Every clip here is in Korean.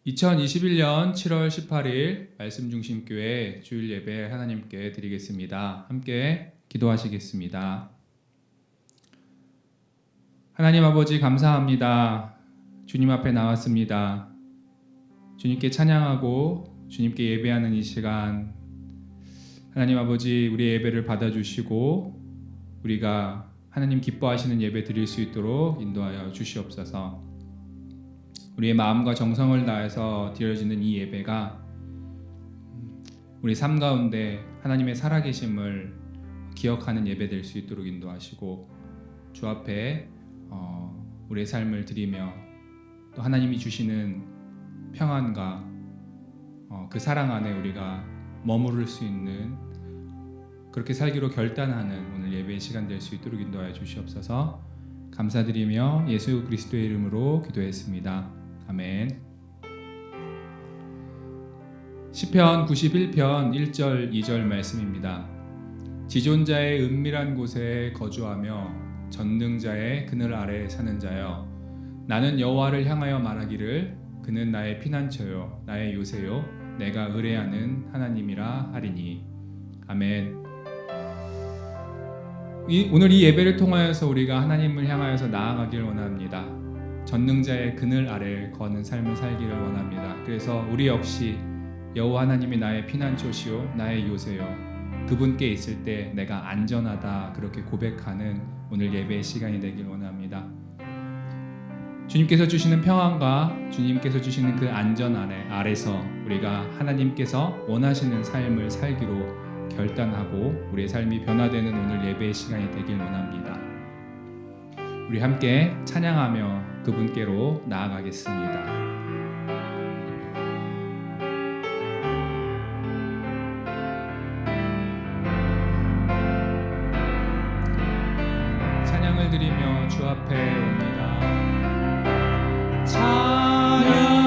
2021년 7월 18일 말씀중심교회 주일 예배 하나님께 드리겠습니다. 함께 기도하시겠습니다. 하나님 아버지 감사합니다. 주님 앞에 나왔습니다. 주님께 찬양하고 주님께 예배하는 이 시간, 하나님 아버지 우리의 예배를 받아주시고 우리가 하나님 기뻐하시는 예배 드릴 수 있도록 인도하여 주시옵소서. 우리의 마음과 정성을 다해서 드려지는 이 예배가 우리 삶 가운데 하나님의 살아계심을 기억하는 예배 될 수 있도록 인도하시고, 주 앞에 우리의 삶을 드리며 또 하나님이 주시는 평안과 그 사랑 안에 우리가 머무를 수 있는, 그렇게 살기로 결단하는 오늘 예배의 시간 될 수 있도록 인도하여 주시옵소서. 감사드리며 예수 그리스도의 이름으로 기도했습니다. 아멘. 시편 91편 1절 2절 말씀입니다. 지존자의 은밀한 곳에 거주하며 전능자의 그늘 아래 사는 자여, 나는 여호와를 향하여 말하기를 그는 나의 피난처요 나의 요새요 내가 의뢰하는 하나님이라 하리니. 아멘. 오늘 이 예배를 통하여서 우리가 하나님을 향하여서 나아가길 원합니다. 전능자의 그늘 아래 거하는 삶을 살기를 원합니다. 그래서 우리 역시 여호와 하나님이 나의 피난처시요 나의 요새요, 그분께 있을 때 내가 안전하다, 그렇게 고백하는 오늘 예배의 시간이 되길 원합니다. 주님께서 주시는 평안과 주님께서 주시는 그 안전 아래서 우리가 하나님께서 원하시는 삶을 살기로 결단하고 우리의 삶이 변화되는 오늘 예배의 시간이 되길 원합니다. 우리 함께 찬양하며 그분께로 나아가겠습니다. 찬양을 드리며 주 앞에 옵니다. 찬양을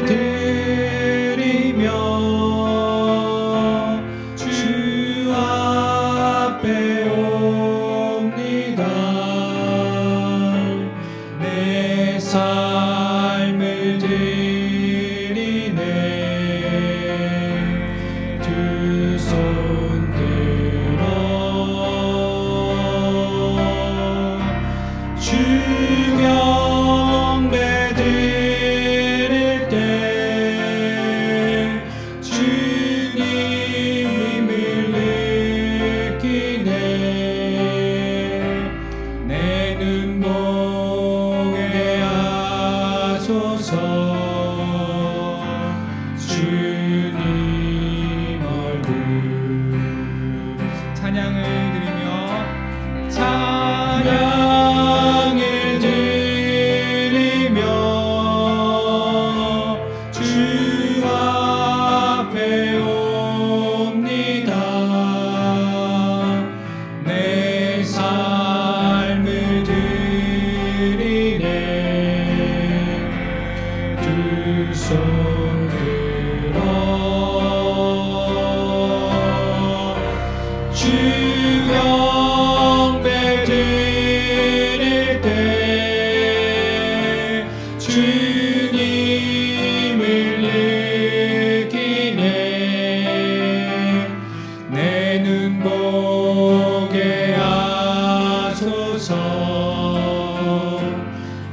드리며 주 앞에 옵니다. 내 삶을 드리네. 두 손 들어 주 경배 드릴 때 주님을 느끼네. 내 눈 보게 하소서. 주님 얼굴. 찬양을 드리며 찬양을 드리며 주 앞에 옵니다. 내 삶을 드리네. 두 손 들어 주 경배 드릴 때 주님을 느끼네. 내 눈 보게 하소서.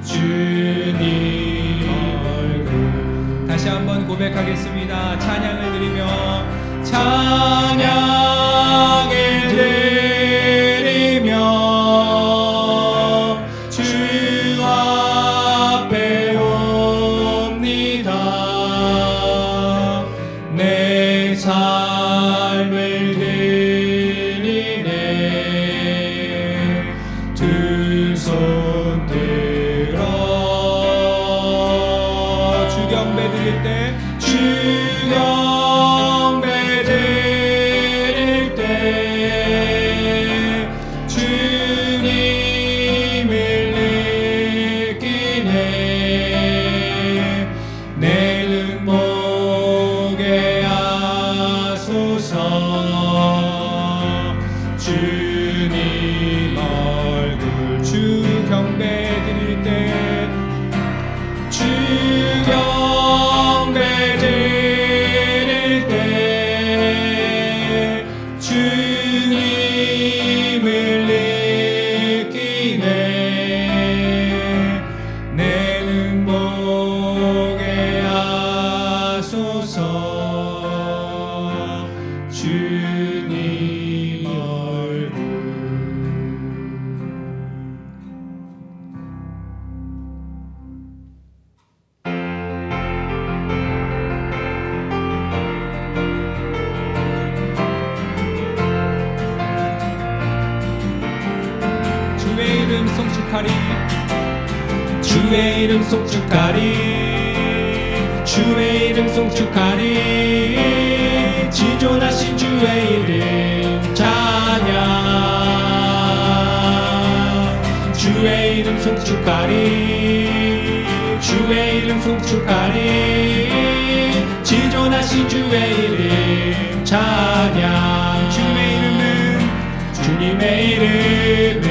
주님 얼굴. 다시 한번 고백하겠습니다. 찬양을 드리며 찬양을 드리며 주 앞에 옵니다. 내 삶을 드리네. 두 손 들어 주 경배 드릴 때 주 경배 드릴 때 주님을 느끼네. 내 눈 보게 하소서. 주님 얼굴. 주 경배 드릴 때 주 경배 송축하리 주의 이름 송축하리 주의 이름 송축하리 지존하신 주의 이름 찬양 주의 이름 송축하리 주의 이름 송축하리 지존하신 주의 이름 찬양 주님의 이름은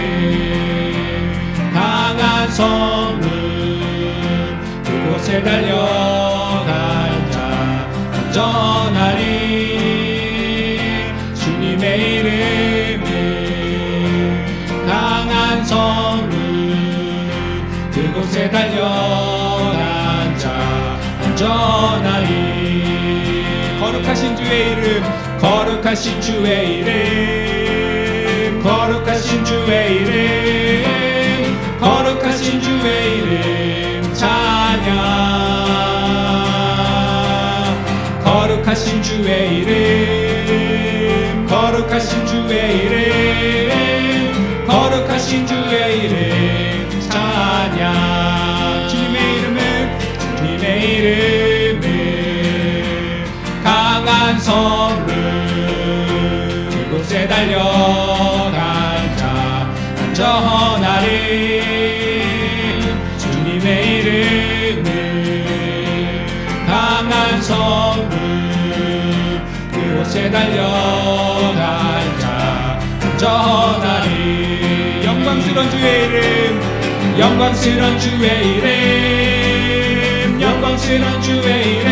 강한 성문 그곳에 달려간 자 안전하리 주님의 이름은 강한 성문 그곳에 달려간 자 안전하리 거룩하신 주의 이름 거룩하신 주의 이름 거룩하신 주의 이름 거룩하신 주의 이름 찬양 거룩하신 주의 이름 거룩하신 주의 이름 거룩하신 주의 이름 찬양 주님의 이름은 강한 성문 그곳에 달려간 자 안전하리 주님의 이름은 강한 성문 그곳에 달려간 자 안전하리 영광스러운 주의 이름 영광스러운 주의 이름 영광스러운 주의 이름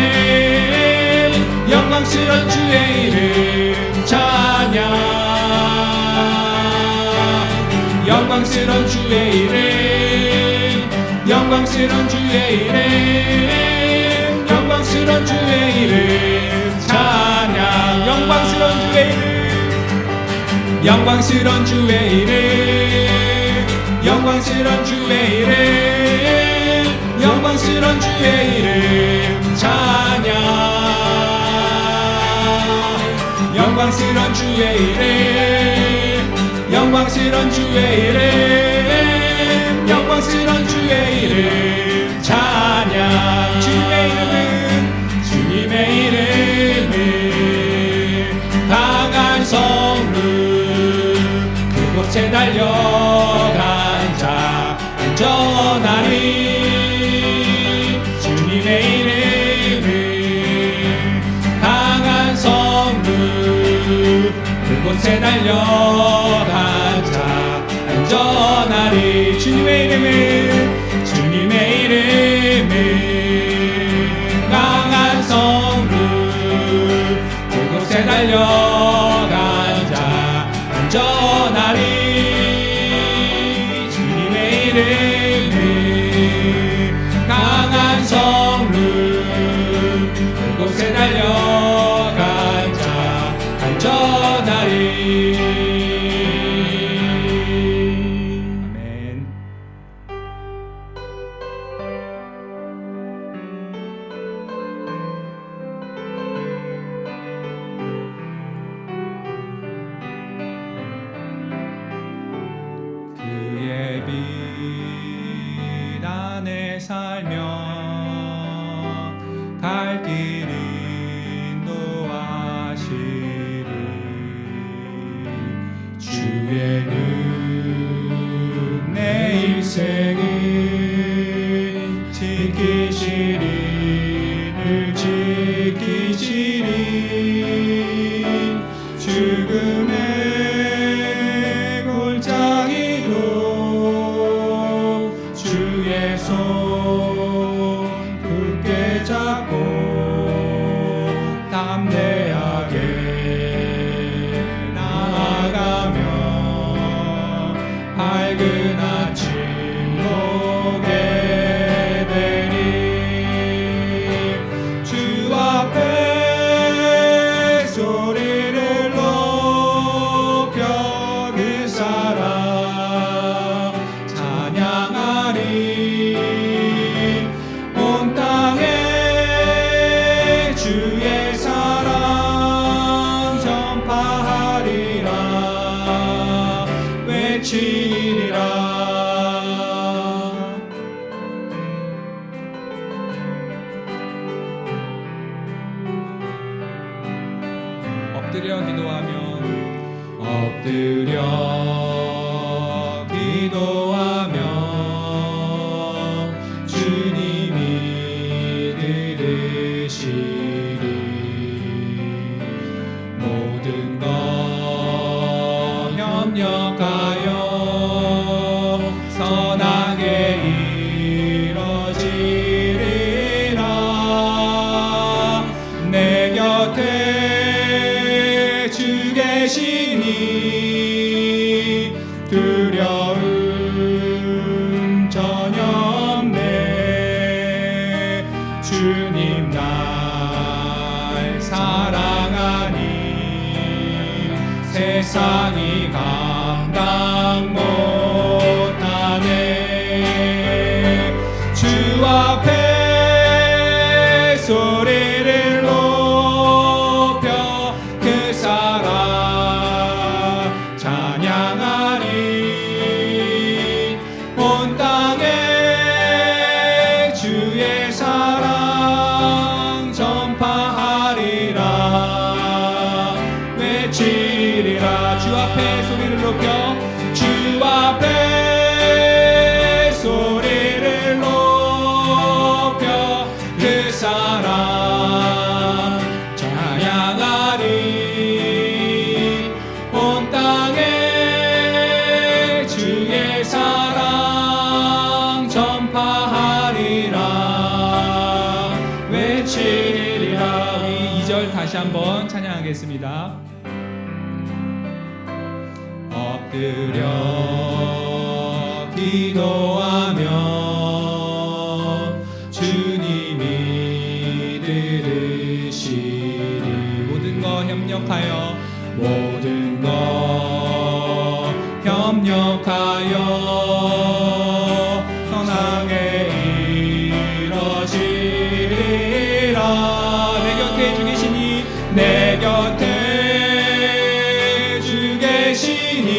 영광스러운 주의 이름 찬양 영광스러운 주의 이름 영광스러운 주의 이름 영광스러운 주의 이름 찬양 영광스러운 주의 이름 영광스러운 주의 이름 영광스러운 주의 이름 영광스러운 주의 이름 찬양 영광스러운 주의 이름 영광스러운 주의 이름 영광스러운 주의 이름 찬양 주님의 이름은 강한 성문 그곳에 달려간 자 안전하리 주님의 이름은 강한 성문 그곳에 달려간 자 안전하리 주님의 이름은 강한 성문 그곳에 달려간 자 안전하리 주님의 이름은 강한 성문 그곳에 달려간 자 안전하리 아멘. 그의 빛 안에 살며 갈 길 인도하시리 주의 은혜 일생을 지키시리 늘 지키시리 죽음의 골짜기도 주의 손 굳게 잡고 담대하게 나아가며 밝은 아침 보게 되리 주 앞에 소리를 높여 그 사랑 찬양하리 엎드려 기도하며 주님이 들으시리. 모든 것 협력하여 선하게 이뤄지리라. 내 곁에 주 계시니 두려움 전혀 없네. 주님 날 사랑하니 세상이 감당 못하네. 주 앞에 소리를 높여 그 사랑 찬양하리. 온 땅에 주의 사랑 전파하리라. 외치리라. 주 앞에 소리를 높여 주 앞에 소리를 높여 그 사랑 찬양하리. 온 땅에 주의 사랑 전파하리라. 외치리라. 우리 2절 다시 한번 찬양하겠습니다. 엎드려 기도하며 주님이 들으시리. 모든 것 협력하여 모든 것 협력하여 선하게 이뤄지리라. 내 곁에 주 계시니 내 곁에 주 계시니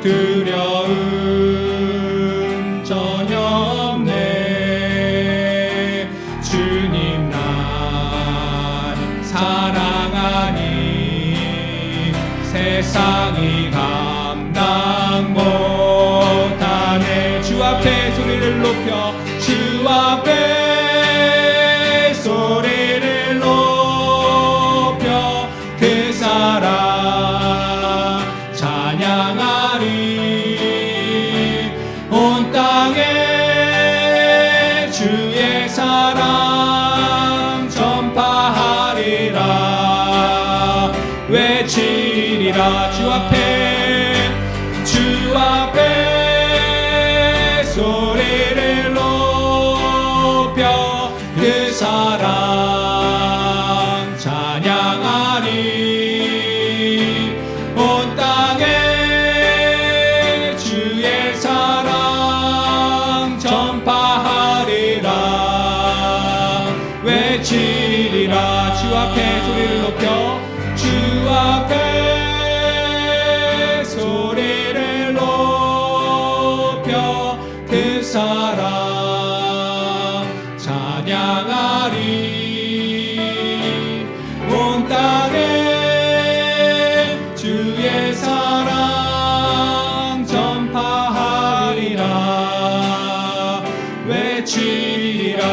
두려움 전혀 없네. 주님 날 사랑하니 세상이 감당 못하네. 주 앞에 소리를 높여 주 앞에 소리를 높여 그 사랑 찬양하리. 온 땅에 주의 사랑 전파하리라. 외치리라. 주 앞에 소리를 높여 그 사랑 찬양하리. 온 땅에 주의 사랑 전파하리라. 외치리라. 주 앞에 소리를 높여 주 앞에 소리를 높여 그 사랑 찬양하리. 온 땅에 주의 사랑 전파하리라. 외치리라.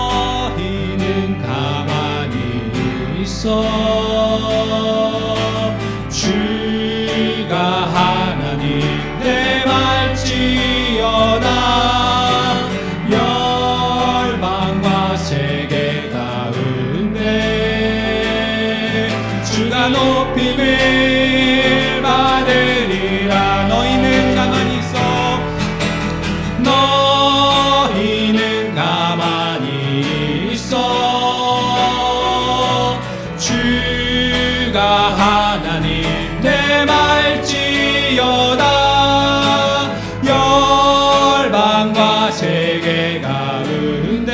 너희는 가만히 있어 주가 하나님 내 말지어다. 열방과 세계 가운데 주가 높임을 받으리라. 너희는 가만히 있어. 너희는 가만히 있어 주가 하나님 내 말지어다. 열방과 세계 가운데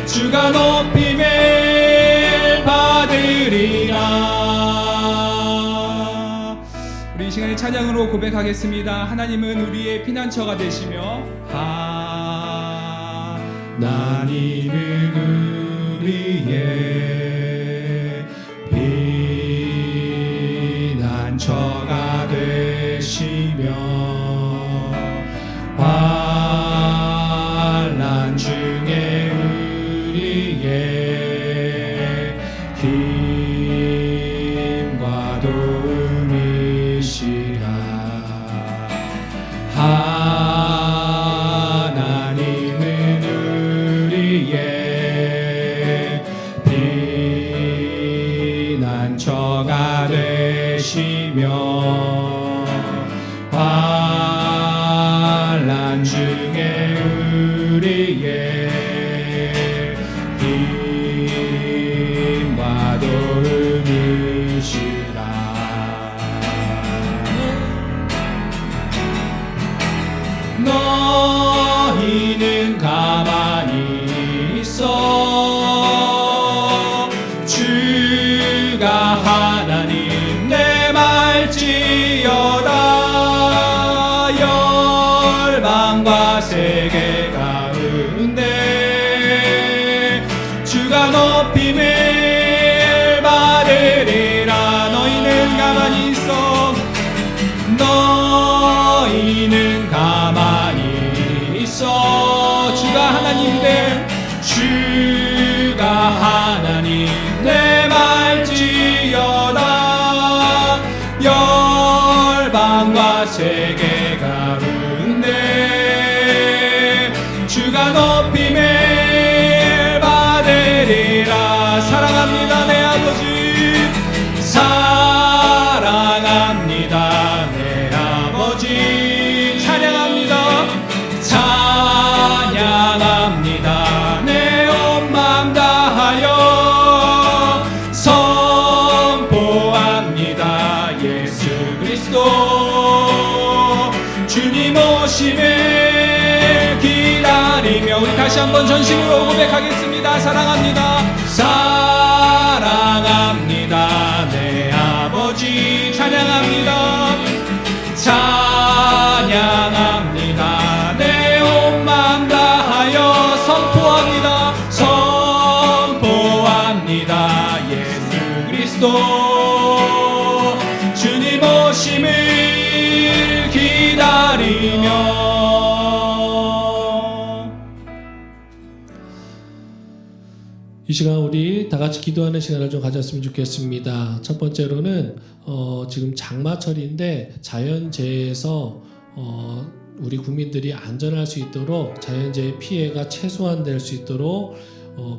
주가 높임을 받으리라. 우리 이 시간에 찬양으로 고백하겠습니다. 하나님은 우리의 피난처가 되시며 난 이는 우리의 피난처가 되시며 환난 중에 우리의 힘과 도움이시라. 하나님은 우리의 피난처가 되시며 환난 중에 우리의 힘과 도움이시라. 너희는 가만히 있어 주가 하나님 내 말지어다. 열방과 세계 가운데 주가 높임을 받으리라. 너희는 가만히 있어. 너희는 가만히 있어 주가 하나님인데 주가 하나님 내 말지어다. 열방과 세계 가운데 주가 높임을 받으리라. 사랑합니다 내 아버지, 사랑합니다 내 아버지, 찬양합니다 찬양합니다 내 온 맘 다하여 선포합니다. 예수 그리스도 주님 오심을 기다리며 우리 다시 한번 전심으로 고백하겠습니다. 사랑합니다 사랑합니다 내 아버지, 찬양합니다 찬양합니다 내 온 맘 다하여 선포합니다 선포합니다. 예수 그리스도 주님 오심을 기다리며. 이 시간 우리 다 같이 기도하는 시간을 좀 가졌으면 좋겠습니다. 첫 번째로는 지금 장마철인데 자연재해에서 우리 국민들이 안전할 수 있도록 자연재해 피해가 최소화될 수 있도록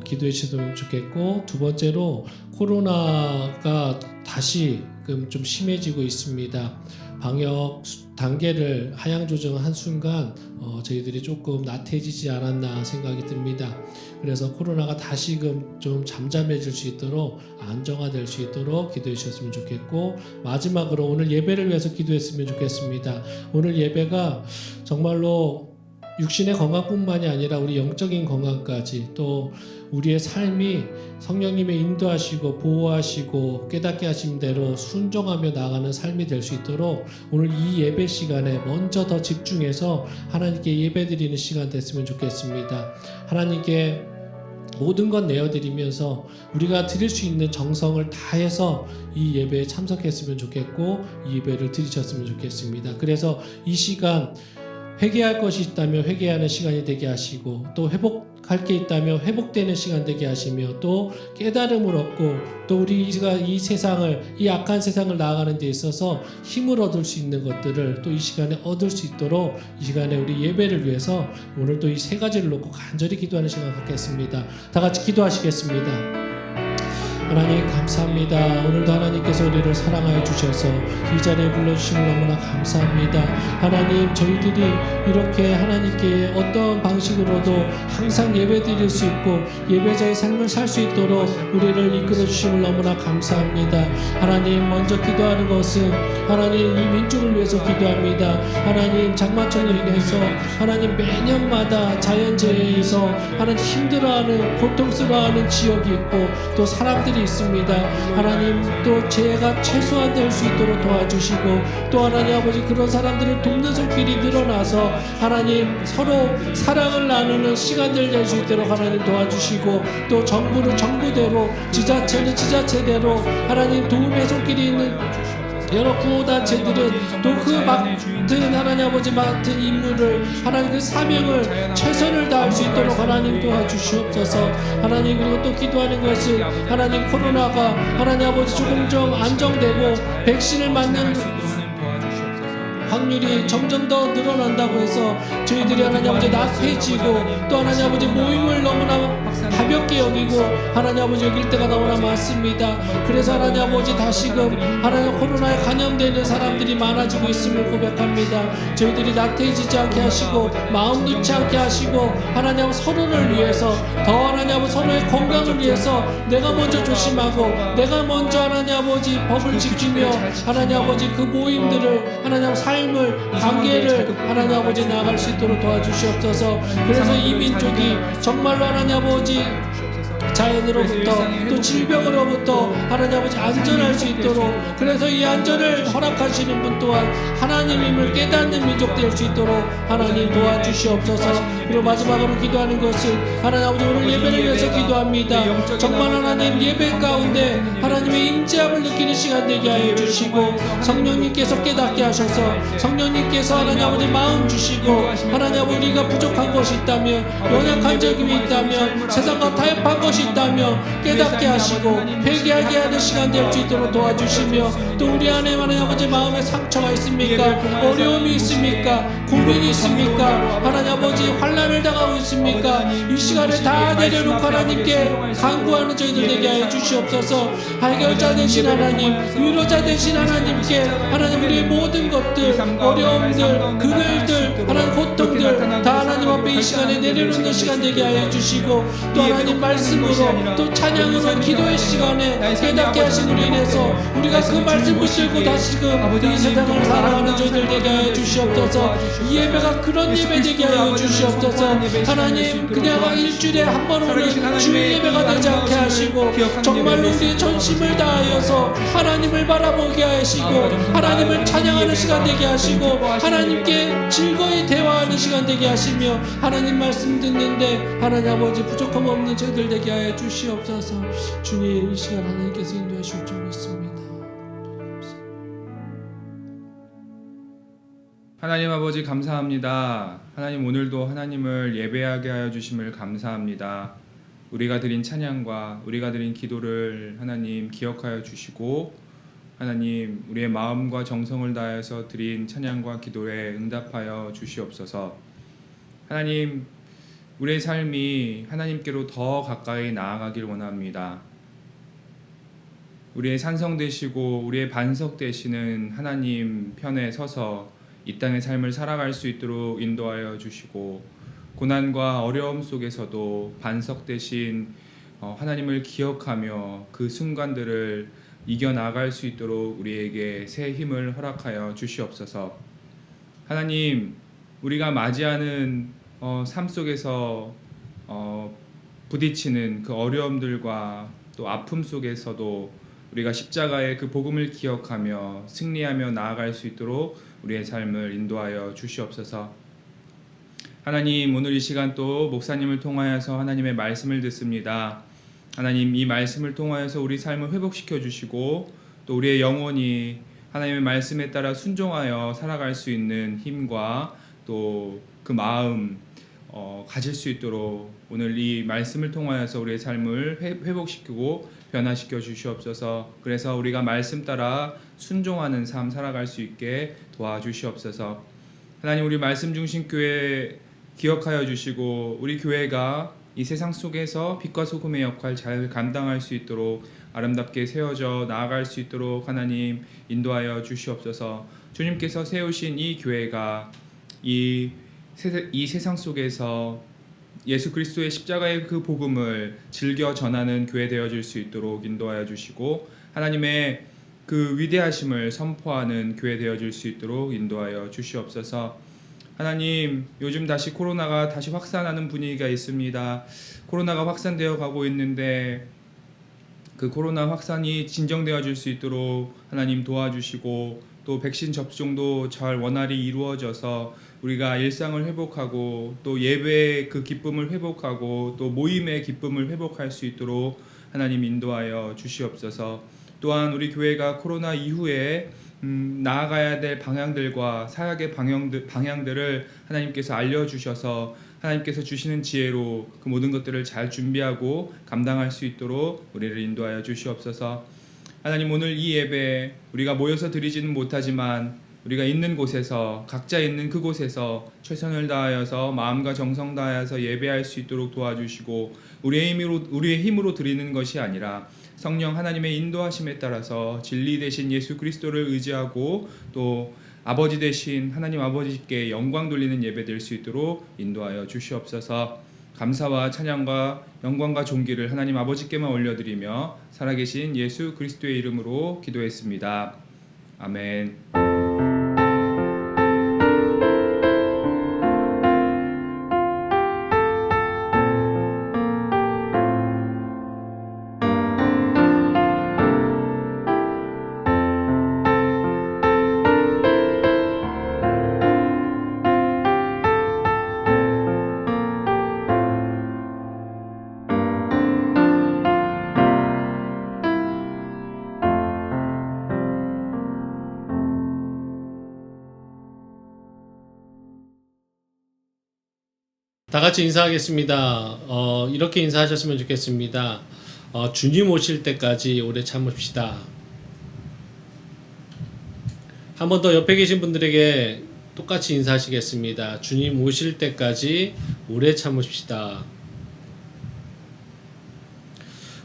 기도해 주셨으면 좋겠고, 두 번째로 코로나가 다시금 좀 심해지고 있습니다. 방역 단계를 하향 조정한 순간 저희들이 조금 나태해지지 않았나 생각이 듭니다. 그래서 코로나가 다시금 좀 잠잠해질 수 있도록 안정화될 수 있도록 기도해 주셨으면 좋겠고, 마지막으로 오늘 예배를 위해서 기도했으면 좋겠습니다. 오늘 예배가 정말로 육신의 건강뿐만이 아니라 우리 영적인 건강까지, 또 우리의 삶이 성령님의 인도하시고 보호하시고 깨닫게 하신 대로 순종하며 나아가는 삶이 될 수 있도록 오늘 이 예배 시간에 먼저 더 집중해서 하나님께 예배드리는 시간 됐으면 좋겠습니다. 하나님께 모든 것 내어드리면서 우리가 드릴 수 있는 정성을 다해서 이 예배에 참석했으면 좋겠고, 이 예배를 드리셨으면 좋겠습니다. 그래서 이 시간 회개할 것이 있다면 회개하는 시간이 되게 하시고, 또 회복할 게 있다면 회복되는 시간 되게 하시며, 또 깨달음을 얻고, 또 우리가 이 세상을, 이 악한 세상을 나아가는 데 있어서 힘을 얻을 수 있는 것들을 또 이 시간에 얻을 수 있도록 이 시간에 우리 예배를 위해서 오늘 또 이 세 가지를 놓고 간절히 기도하는 시간 갖겠습니다. 다 같이 기도하시겠습니다. 하나님 감사합니다. 오늘도 하나님께서 우리를 사랑하여 주셔서 이 자리에 불러주심을 너무나 감사합니다. 하나님, 저희들이 이렇게 하나님께 어떤 방식으로도 항상 예배드릴 수 있고 예배자의 삶을 살 수 있도록 우리를 이끌어 주심을 너무나 감사합니다. 하나님, 먼저 기도하는 것은 하나님 이 민족을 위해서 기도합니다. 하나님, 장마철로 인해서 하나님 매년마다 자연재해에서 하나님 힘들어하는 고통스러워하는 지역이 있고, 또 사람들이 것들이 있습니다. 하나님 또 죄가 최소화될 수 있도록 도와주시고 또 하나님 아버지 그런 사람들을 돕는 손길이 늘어나서 하나님 서로 사랑을 나누는 시간들 될 수 있도록 하나님 도와주시고 또 정부는 정부대로 지자체는 지자체대로 하나님 도움의 손길이 있는 여러 구호단체들은 또 그 맡은 하나님 아버지 맡은 임무를 하나님 그 사명을 최선을 다할 수 있도록 하나님 도와주시옵소서. 하나님 그리고 또 기도하는 것은 하나님 코로나가 하나님 아버지 조금 좀 안정되고 백신을 맞는 확률이 점점 더 늘어난다고 해서 저희들이 하나님 아버지 나태해지고 또 하나님 아버지 모임을 너무나 가볍게 여기고 하나님 아버지 여길 때가 너무나 많습니다. 그래서 하나님 아버지 다시금 하나님 코로나에 감염되는 사람들이 많아지고 있음을 고백합니다. 저희들이 나태해지지 않게 하시고 마음 놓지 않게 하시고 하나님 아버지 서로를 위해서 더 하나님 아버지 서로의 건강을 위해서 내가 먼저 조심하고 내가 먼저 하나님 아버지 법을 지키며 하나님 아버지 그 모임들을 하나님 아버지 삶을 관계를 하나님 아버지 나아갈 수 있도록 도와주시옵소서. 그래서 이 민족이 정말로 하나님 아버지 자연으로부터 또 질병으로부터 하나님 아버지 안전할 수 있도록 그래서 이 안전을 허락하시는 분 또한 하나님임을 깨닫는 민족 될 수 있도록 하나님 도와주시옵소서. 그리고 마지막으로 기도하는 것은 하나님 아버지 오늘 예배를 위해서 기도합니다. 정말 하나님 예배 가운데 하나님의 임재함을 느끼는 시간 되게 하여 주시고 성령님께서 깨닫게 하셔서 성령님께서 하나님 아버지 마음 주시고 하나님 아버지 우리가 부족한 것이 있다면 연약한 점이 있다면 세상과 타협한 것이 있다면 깨닫게 하시고 회개하게 하는 시간 될 수 있도록 도와주시며 또 우리 안에 하나님 아버지 마음에 상처가 있습니까? 어려움이 있습니까? 고민이 있습니까? 하나님 아버지 환난을 당하고 있습니까? 이 시간에 다 내려놓고 하나님께 간구하는 저희들 되게 하여 주시옵소서. 해결자 되신 하나님 위로자 되신 하나님께 하나님 우리의 모든 것들 어려움들 그늘들 하나님 고통들 다 하나님 앞에 이 시간에 내려놓는 시간 되게 하여 주시고 또 하나님 말씀으로 또 찬양으로 기도의 시간에 깨닫게 하신 우리 인해서 우리가 그 말씀 붙들고 다시금 이 세상을 살아가는 저희들 되게 하여 주시옵소서. 이 예배가 그런 예배 되게 하여 주시옵소서. 하나님 그냥 일주일에 한 번 오는 주일 예배가 되지 않게 하시고 정말로 우리의 전심을 다하여서 하나님을 바라보게 하시고 하나님을 찬양하는 시간 되게 하시고 하나님께 즐거이 대화하는 시간 되게 하시며 하나님 말씀 듣는데 하나님 아버지 부족함 없는 저희들 되게 하여 주시옵소서. 주님 이 시간 하나님께서 인도하실 줄 믿습니다. 하나님 아버지 감사합니다. 하나님 오늘도 하나님을 예배하게 하여 주심을 감사합니다. 우리가 드린 찬양과 우리가 드린 기도를 하나님 기억하여 주시고 하나님 우리의 마음과 정성을 다해서 드린 찬양과 기도에 응답하여 주시옵소서. 하나님 우리의 삶이 하나님께로 더 가까이 나아가길 원합니다. 우리의 산성 되시고 우리의 반석 되시는 하나님 편에 서서 이 땅의 삶을 살아갈 수 있도록 인도하여 주시고 고난과 어려움 속에서도 반석 되신 하나님을 기억하며 그 순간들을 이겨나갈 수 있도록 우리에게 새 힘을 허락하여 주시옵소서. 하나님 우리가 맞이하는 삶 속에서 부딪히는 그 어려움들과 또 아픔 속에서도 우리가 십자가의 그 복음을 기억하며 승리하며 나아갈 수 있도록 우리의 삶을 인도하여 주시옵소서. 하나님 오늘 이 시간 또 목사님을 통하여서 하나님의 말씀을 듣습니다. 하나님 이 말씀을 통하여서 우리 삶을 회복시켜 주시고 또 우리의 영혼이 하나님의 말씀에 따라 순종하여 살아갈 수 있는 힘과 또 그 마음 가질 수 있도록 오늘 이 말씀을 통하여서 우리의 삶을 회복시키고 변화시켜 주시옵소서. 그래서 우리가 말씀 따라 순종하는 삶 살아갈 수 있게 도와주시옵소서. 하나님 우리 말씀 중심 교회 기억하여 주시고 우리 교회가 이 세상 속에서 빛과 소금의 역할 잘 감당할 수 있도록 아름답게 세워져 나아갈 수 있도록 하나님 인도하여 주시옵소서. 주님께서 세우신 이 교회가 이 세상 속에서 예수 그리스도의 십자가의 그 복음을 즐겨 전하는 교회 되어질 수 있도록 인도하여 주시고 하나님의 그 위대하심을 선포하는 교회 되어질 수 있도록 인도하여 주시옵소서. 하나님 요즘 다시 코로나가 다시 확산하는 분위기가 있습니다. 코로나가 확산되어 가고 있는데 그 코로나 확산이 진정되어질 수 있도록 하나님 도와주시고, 또 백신 접종도 잘 원활히 이루어져서 우리가 일상을 회복하고 또 예배의 그 기쁨을 회복하고 또 모임의 기쁨을 회복할 수 있도록 하나님 인도하여 주시옵소서. 또한 우리 교회가 코로나 이후에 나아가야 될 방향들과 사역의 방향들을 하나님께서 알려주셔서 하나님께서 주시는 지혜로 그 모든 것들을 잘 준비하고 감당할 수 있도록 우리를 인도하여 주시옵소서. 하나님, 오늘 이 예배 우리가 모여서 드리지는 못하지만 우리가 있는 곳에서, 각자 있는 그곳에서 최선을 다하여서 마음과 정성 다하여서 예배할 수 있도록 도와주시고, 우리의 힘으로 드리는 것이 아니라 성령 하나님의 인도하심에 따라서 진리 되신 예수 그리스도를 의지하고 또 아버지 되신 하나님 아버지께 영광 돌리는 예배 될 수 있도록 인도하여 주시옵소서. 감사와 찬양과 영광과 존귀를 하나님 아버지께만 올려드리며 살아계신 예수 그리스도의 이름으로 기도했습니다. 아멘. 다 같이 인사하겠습니다. 이렇게 인사하셨으면 좋겠습니다. 주님 오실 때까지 오래 참읍시다. 한 번 더 옆에 계신 분들에게 똑같이 인사하시겠습니다. 주님 오실 때까지 오래 참읍시다.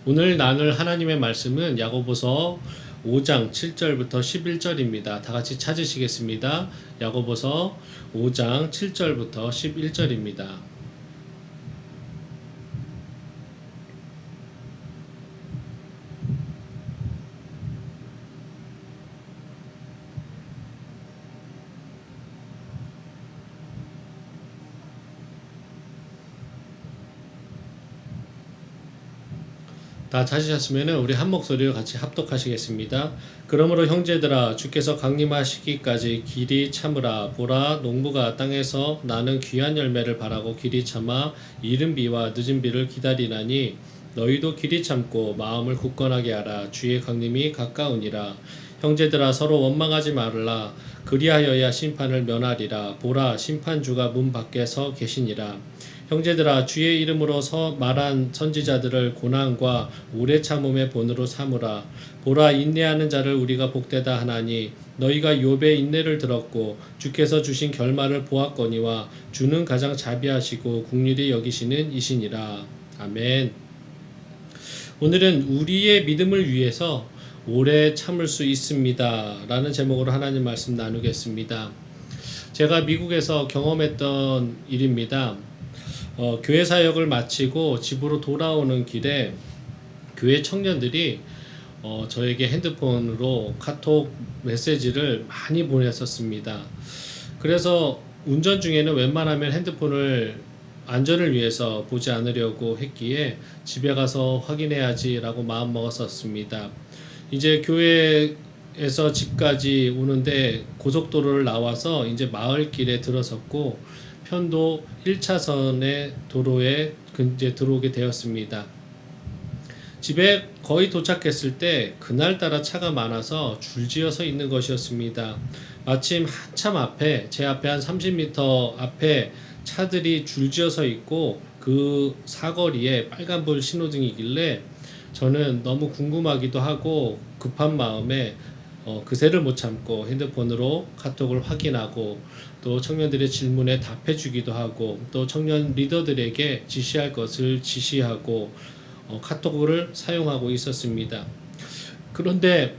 오늘 나눌 하나님의 말씀은 야고보서 5장 7절부터 11절입니다. 다 같이 찾으시겠습니다. 야고보서 5장 7절부터 11절입니다. 다 찾으셨으면 우리 한 목소리로 같이 합독하시겠습니다. 그러므로 형제들아, 주께서 강림하시기까지 길이 참으라. 보라, 농부가 땅에서 나는 귀한 열매를 바라고 길이 참아 이른 비와 늦은 비를 기다리나니 너희도 길이 참고 마음을 굳건하게 하라. 주의 강림이 가까우니라. 형제들아, 서로 원망하지 말라. 그리하여야 심판을 면하리라. 보라, 심판주가 문 밖에 서 계시니라. 형제들아, 주의 이름으로 말한 선지자들을 고난과 오래 참음의 본으로 삼으라. 보라, 인내하는 자를 우리가 복되다 하나니 너희가 욥의 인내를 들었고 주께서 주신 결말을 보았거니와 주는 가장 자비하시고 긍휼히 여기시는 이시니라. 아멘. 오늘은 우리의 믿음을 위해서 오래 참을 수 있습니다 라는 제목으로 하나님 말씀 나누겠습니다. 제가 미국에서 경험했던 일입니다. 교회 사역을 마치고 집으로 돌아오는 길에 교회 청년들이 저에게 핸드폰으로 카톡 메시지를 많이 보냈었습니다. 그래서 운전 중에는 웬만하면 핸드폰을 안전을 위해서 보지 않으려고 했기에 집에 가서 확인해야지라고 마음먹었었습니다. 이제 교회에서 집까지 오는데 고속도로를 나와서 이제 마을길에 들어섰고 편도 1차선의 도로에 이제 들어오게 되었습니다. 집에 거의 도착했을 때 그날따라 차가 많아서 줄지어서 있는 것이었습니다. 마침 한참 앞에, 제 앞에 한 30m 앞에 차들이 줄지어서 있고 그 사거리에 빨간불 신호등이길래 저는 너무 궁금하기도 하고 급한 마음에 그새를 못 참고 핸드폰으로 카톡을 확인하고 또 청년들의 질문에 답해주기도 하고 또 청년 리더들에게 지시할 것을 지시하고 카톡을 사용하고 있었습니다. 그런데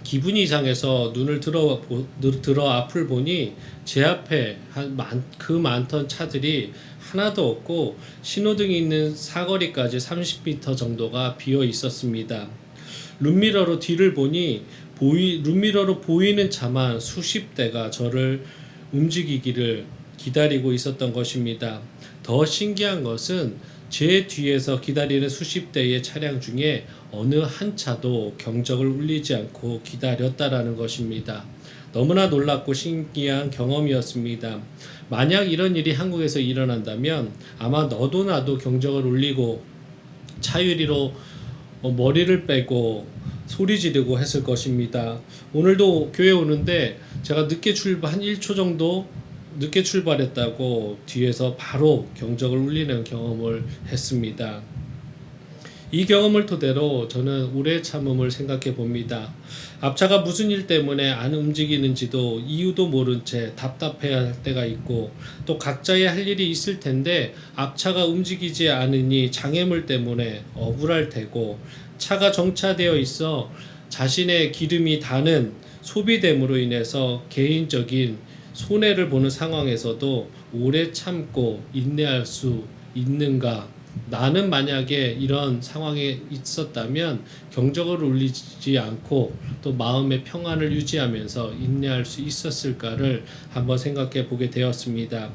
기분이 이상해서 눈을 들어 앞을 보니 제 앞에 그 많던 차들이 하나도 없고 신호등이 있는 사거리까지 30m 정도가 비어 있었습니다. 룸미러로 뒤를 보니 룸미러로 보이는 차만 수십 대가 저를 움직이기를 기다리고 있었던 것입니다. 더 신기한 것은 제 뒤에서 기다리는 수십 대의 차량 중에 어느 한 차도 경적을 울리지 않고 기다렸다라는 것입니다. 너무나 놀랍고 신기한 경험이었습니다. 만약 이런 일이 한국에서 일어난다면 아마 너도 나도 경적을 울리고 차유리로 머리를 빼고 소리 지르고 했을 것입니다. 오늘도 교회 오는데 제가 늦게 출발 한 1초 정도 늦게 출발했다고 뒤에서 바로 경적을 울리는 경험을 했습니다. 이 경험을 토대로 저는 오래 참음을 생각해 봅니다. 앞차가 무슨 일 때문에 안 움직이는지도 이유도 모른 채 답답해야 할 때가 있고, 또 각자의 할 일이 있을 텐데 앞차가 움직이지 않으니 장애물 때문에 억울할 테고, 차가 정차되어 있어 자신의 기름이 다는 소비됨으로 인해서 개인적인 손해를 보는 상황에서도 오래 참고 인내할 수 있는가? 나는 만약에 이런 상황에 있었다면 경적을 울리지 않고 또 마음의 평안을 유지하면서 인내할 수 있었을까를 한번 생각해 보게 되었습니다.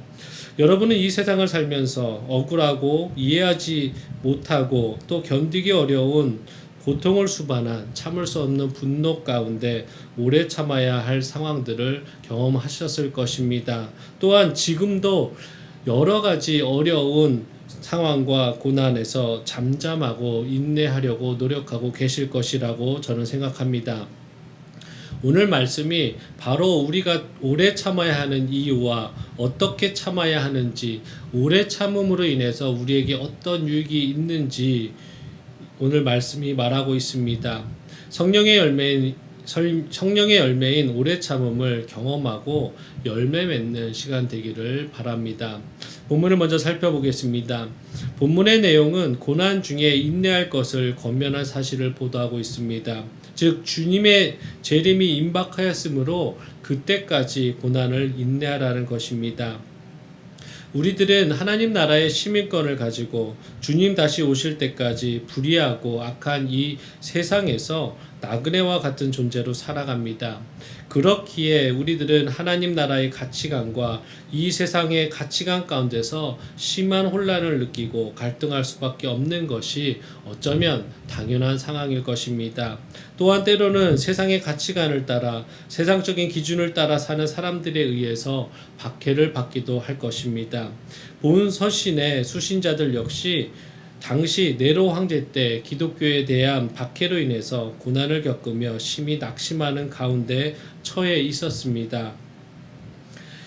여러분은 이 세상을 살면서 억울하고 이해하지 못하고 또 견디기 어려운 고통을 수반한 참을 수 없는 분노 가운데 오래 참아야 할 상황들을 경험하셨을 것입니다. 또한 지금도 여러 가지 어려운 상황과 고난에서 잠잠하고 인내하려고 노력하고 계실 것이라고 저는 생각합니다. 오늘 말씀이 바로 우리가 오래 참아야 하는 이유와 어떻게 참아야 하는지, 오래 참음으로 인해서 우리에게 어떤 유익이 있는지 오늘 말씀이 말하고 있습니다. 성령의 열매인 오래 참음을 경험하고 열매 맺는 시간 되기를 바랍니다. 본문을 먼저 살펴보겠습니다. 본문의 내용은 고난 중에 인내할 것을 권면한 사실을 보도하고 있습니다. 즉 주님의 재림이 임박하였으므로 그때까지 고난을 인내하라는 것입니다. 우리들은 하나님 나라의 시민권을 가지고 주님 다시 오실 때까지 불의하고 악한 이 세상에서 나그네와 같은 존재로 살아갑니다. 그렇기에 우리들은 하나님 나라의 가치관과 이 세상의 가치관 가운데서 심한 혼란을 느끼고 갈등할 수밖에 없는 것이 어쩌면 당연한 상황일 것입니다. 또한 때로는 세상의 가치관을 따라 세상적인 기준을 따라 사는 사람들에 의해서 박해를 받기도 할 것입니다. 본 서신의 수신자들 역시 당시 네로 황제 때 기독교에 대한 박해로 인해서 고난을 겪으며 심히 낙심하는 가운데 처해 있었습니다.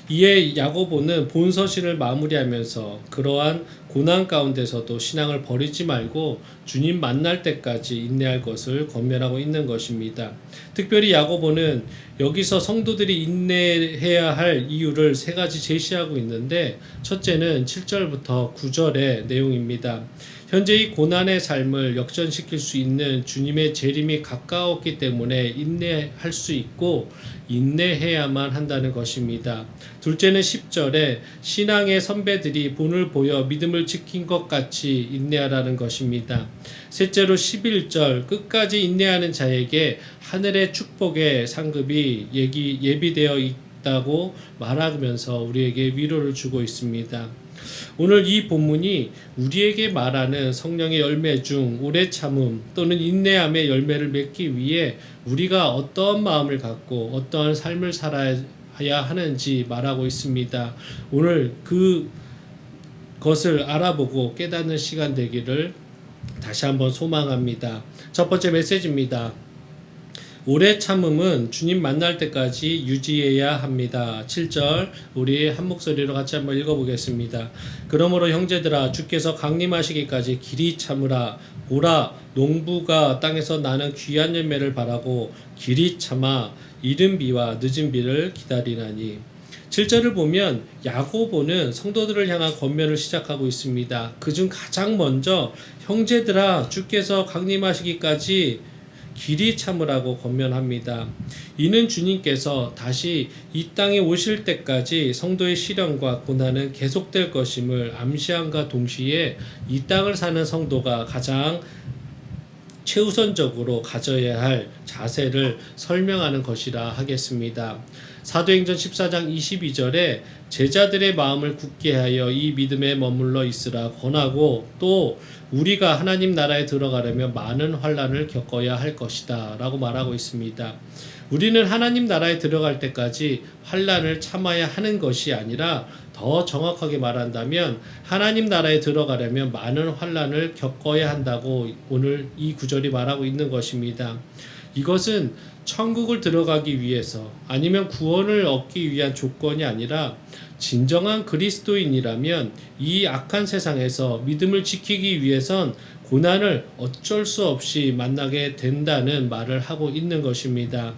이에 야고보는 본 서신을 마무리하면서 그러한 고난 가운데서도 신앙을 버리지 말고 주님 만날 때까지 인내할 것을 권면하고 있는 것입니다. 특별히 야고보는 여기서 성도들이 인내해야 할 이유를 세 가지 제시하고 있는데, 첫째는 7절부터 9절의 내용입니다. 현재 이 고난의 삶을 역전시킬 수 있는 주님의 재림이 가까웠기 때문에 인내할 수 있고 인내해야만 한다는 것입니다. 둘째는 10절에 신앙의 선배들이 본을 보여 믿음을 지킨 것 같이 인내하라는 것입니다. 셋째로 11절 끝까지 인내하는 자에게 하늘의 축복의 상급이 예비되어 있다고 말하면서 우리에게 위로를 주고 있습니다. 오늘 이 본문이 우리에게 말하는 성령의 열매 중 오래 참음 또는 인내함의 열매를 맺기 위해 우리가 어떠한 마음을 갖고 어떠한 삶을 살아야 하는지 말하고 있습니다. 오늘 그것을 알아보고 깨닫는 시간 되기를 다시 한번 소망합니다. 첫 번째 메시지입니다. 오래 참음은 주님 만날 때까지 유지해야 합니다. 7절 우리 한 목소리로 같이 한번 읽어보겠습니다. 그러므로 형제들아 주께서 강림하시기까지 길이 참으라. 보라 농부가 땅에서 나는 귀한 열매를 바라고 길이 참아 이른 비와 늦은 비를 기다리나니. 7절을 보면 야고보는 성도들을 향한 권면을 시작하고 있습니다. 그중 가장 먼저 형제들아 주께서 강림하시기까지 길이 참으라고 권면합니다. 이는 주님께서 다시 이 땅에 오실 때까지 성도의 시련과 고난은 계속될 것임을 암시함과 동시에 이 땅을 사는 성도가 가장 최우선적으로 가져야 할 자세를 설명하는 것이라 하겠습니다. 사도행전 14장 22절에 제자들의 마음을 굳게 하여 이 믿음에 머물러 있으라 권하고, 또 우리가 하나님 나라에 들어가려면 많은 환난을 겪어야 할 것이다 라고 말하고 있습니다. 우리는 하나님 나라에 들어갈 때까지 환난을 참아야 하는 것이 아니라 더 정확하게 말한다면 하나님 나라에 들어가려면 많은 환난을 겪어야 한다고 오늘 이 구절이 말하고 있는 것입니다. 이것은 천국을 들어가기 위해서 아니면 구원을 얻기 위한 조건이 아니라 진정한 그리스도인이라면 이 악한 세상에서 믿음을 지키기 위해선 고난을 어쩔 수 없이 만나게 된다는 말을 하고 있는 것입니다.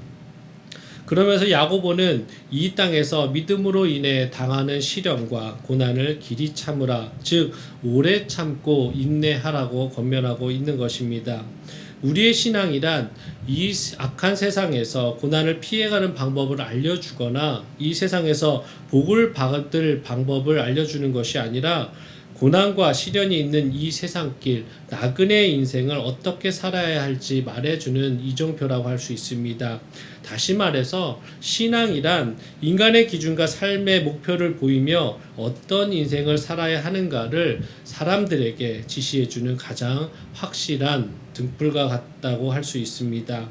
그러면서 야고보는 이 땅에서 믿음으로 인해 당하는 시련과 고난을 길이 참으라, 즉 오래 참고 인내하라고 권면하고 있는 것입니다. 우리의 신앙이란 이 악한 세상에서 고난을 피해가는 방법을 알려주거나 이 세상에서 복을 받을 방법을 알려주는 것이 아니라 고난과 시련이 있는 이 세상길, 나그네의 인생을 어떻게 살아야 할지 말해주는 이정표라고 할 수 있습니다. 다시 말해서 신앙이란 인간의 기준과 삶의 목표를 보이며 어떤 인생을 살아야 하는가를 사람들에게 지시해주는 가장 확실한 등불과 같다고 할 수 있습니다.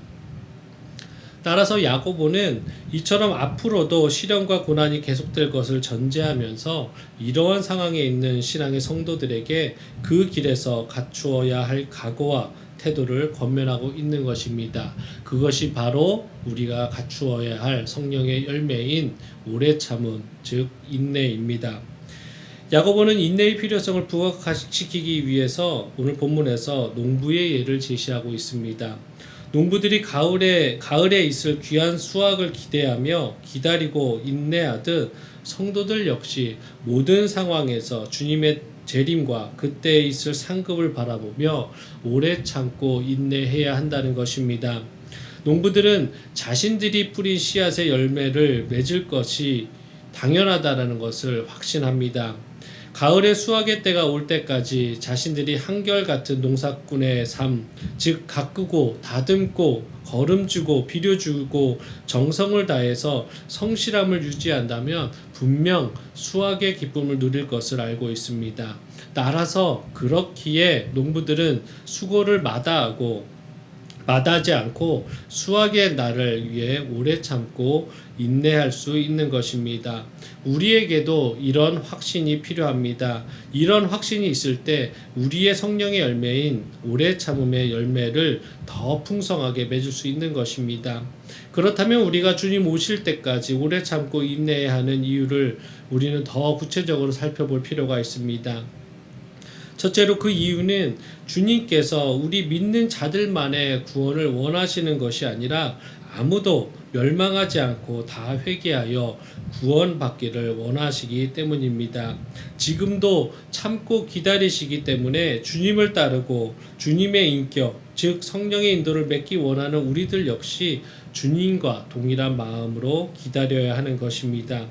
따라서 야고보는 이처럼 앞으로도 시련과 고난이 계속될 것을 전제하면서 이러한 상황에 있는 신앙의 성도들에게 그 길에서 갖추어야 할 각오와 태도를 권면하고 있는 것입니다. 그것이 바로 우리가 갖추어야 할 성령의 열매인 오래 참음, 즉 인내입니다. 야고보는 인내의 필요성을 부각시키기 위해서 오늘 본문에서 농부의 예를 제시하고 있습니다. 농부들이 가을에 있을 귀한 수확을 기대하며 기다리고 인내하듯 성도들 역시 모든 상황에서 주님의 재림과 그때에 있을 상급을 바라보며 오래 참고 인내해야 한다는 것입니다. 농부들은 자신들이 뿌린 씨앗의 열매를 맺을 것이 당연하다는 것을 확신합니다. 가을의 수확의 때가 올 때까지 자신들이 한결같은 농사꾼의 삶, 즉 가꾸고 다듬고 거름주고 비료주고 정성을 다해서 성실함을 유지한다면 분명 수확의 기쁨을 누릴 것을 알고 있습니다. 따라서 그렇기에 농부들은 수고를 마다하지 않고 수확의 날을 위해 오래 참고 인내할 수 있는 것입니다. 우리에게도 이런 확신이 필요합니다. 이런 확신이 있을 때 우리의 성령의 열매인 오래 참음의 열매를 더 풍성하게 맺을 수 있는 것입니다. 그렇다면 우리가 주님 오실 때까지 오래 참고 인내해야 하는 이유를 우리는 더 구체적으로 살펴볼 필요가 있습니다. 첫째로 그 이유는 주님께서 우리 믿는 자들만의 구원을 원하시는 것이 아니라 아무도 멸망하지 않고 다 회개하여 구원받기를 원하시기 때문입니다. 지금도 참고 기다리시기 때문에 주님을 따르고 주님의 인격, 즉 성령의 인도를 맺기 원하는 우리들 역시 주님과 동일한 마음으로 기다려야 하는 것입니다.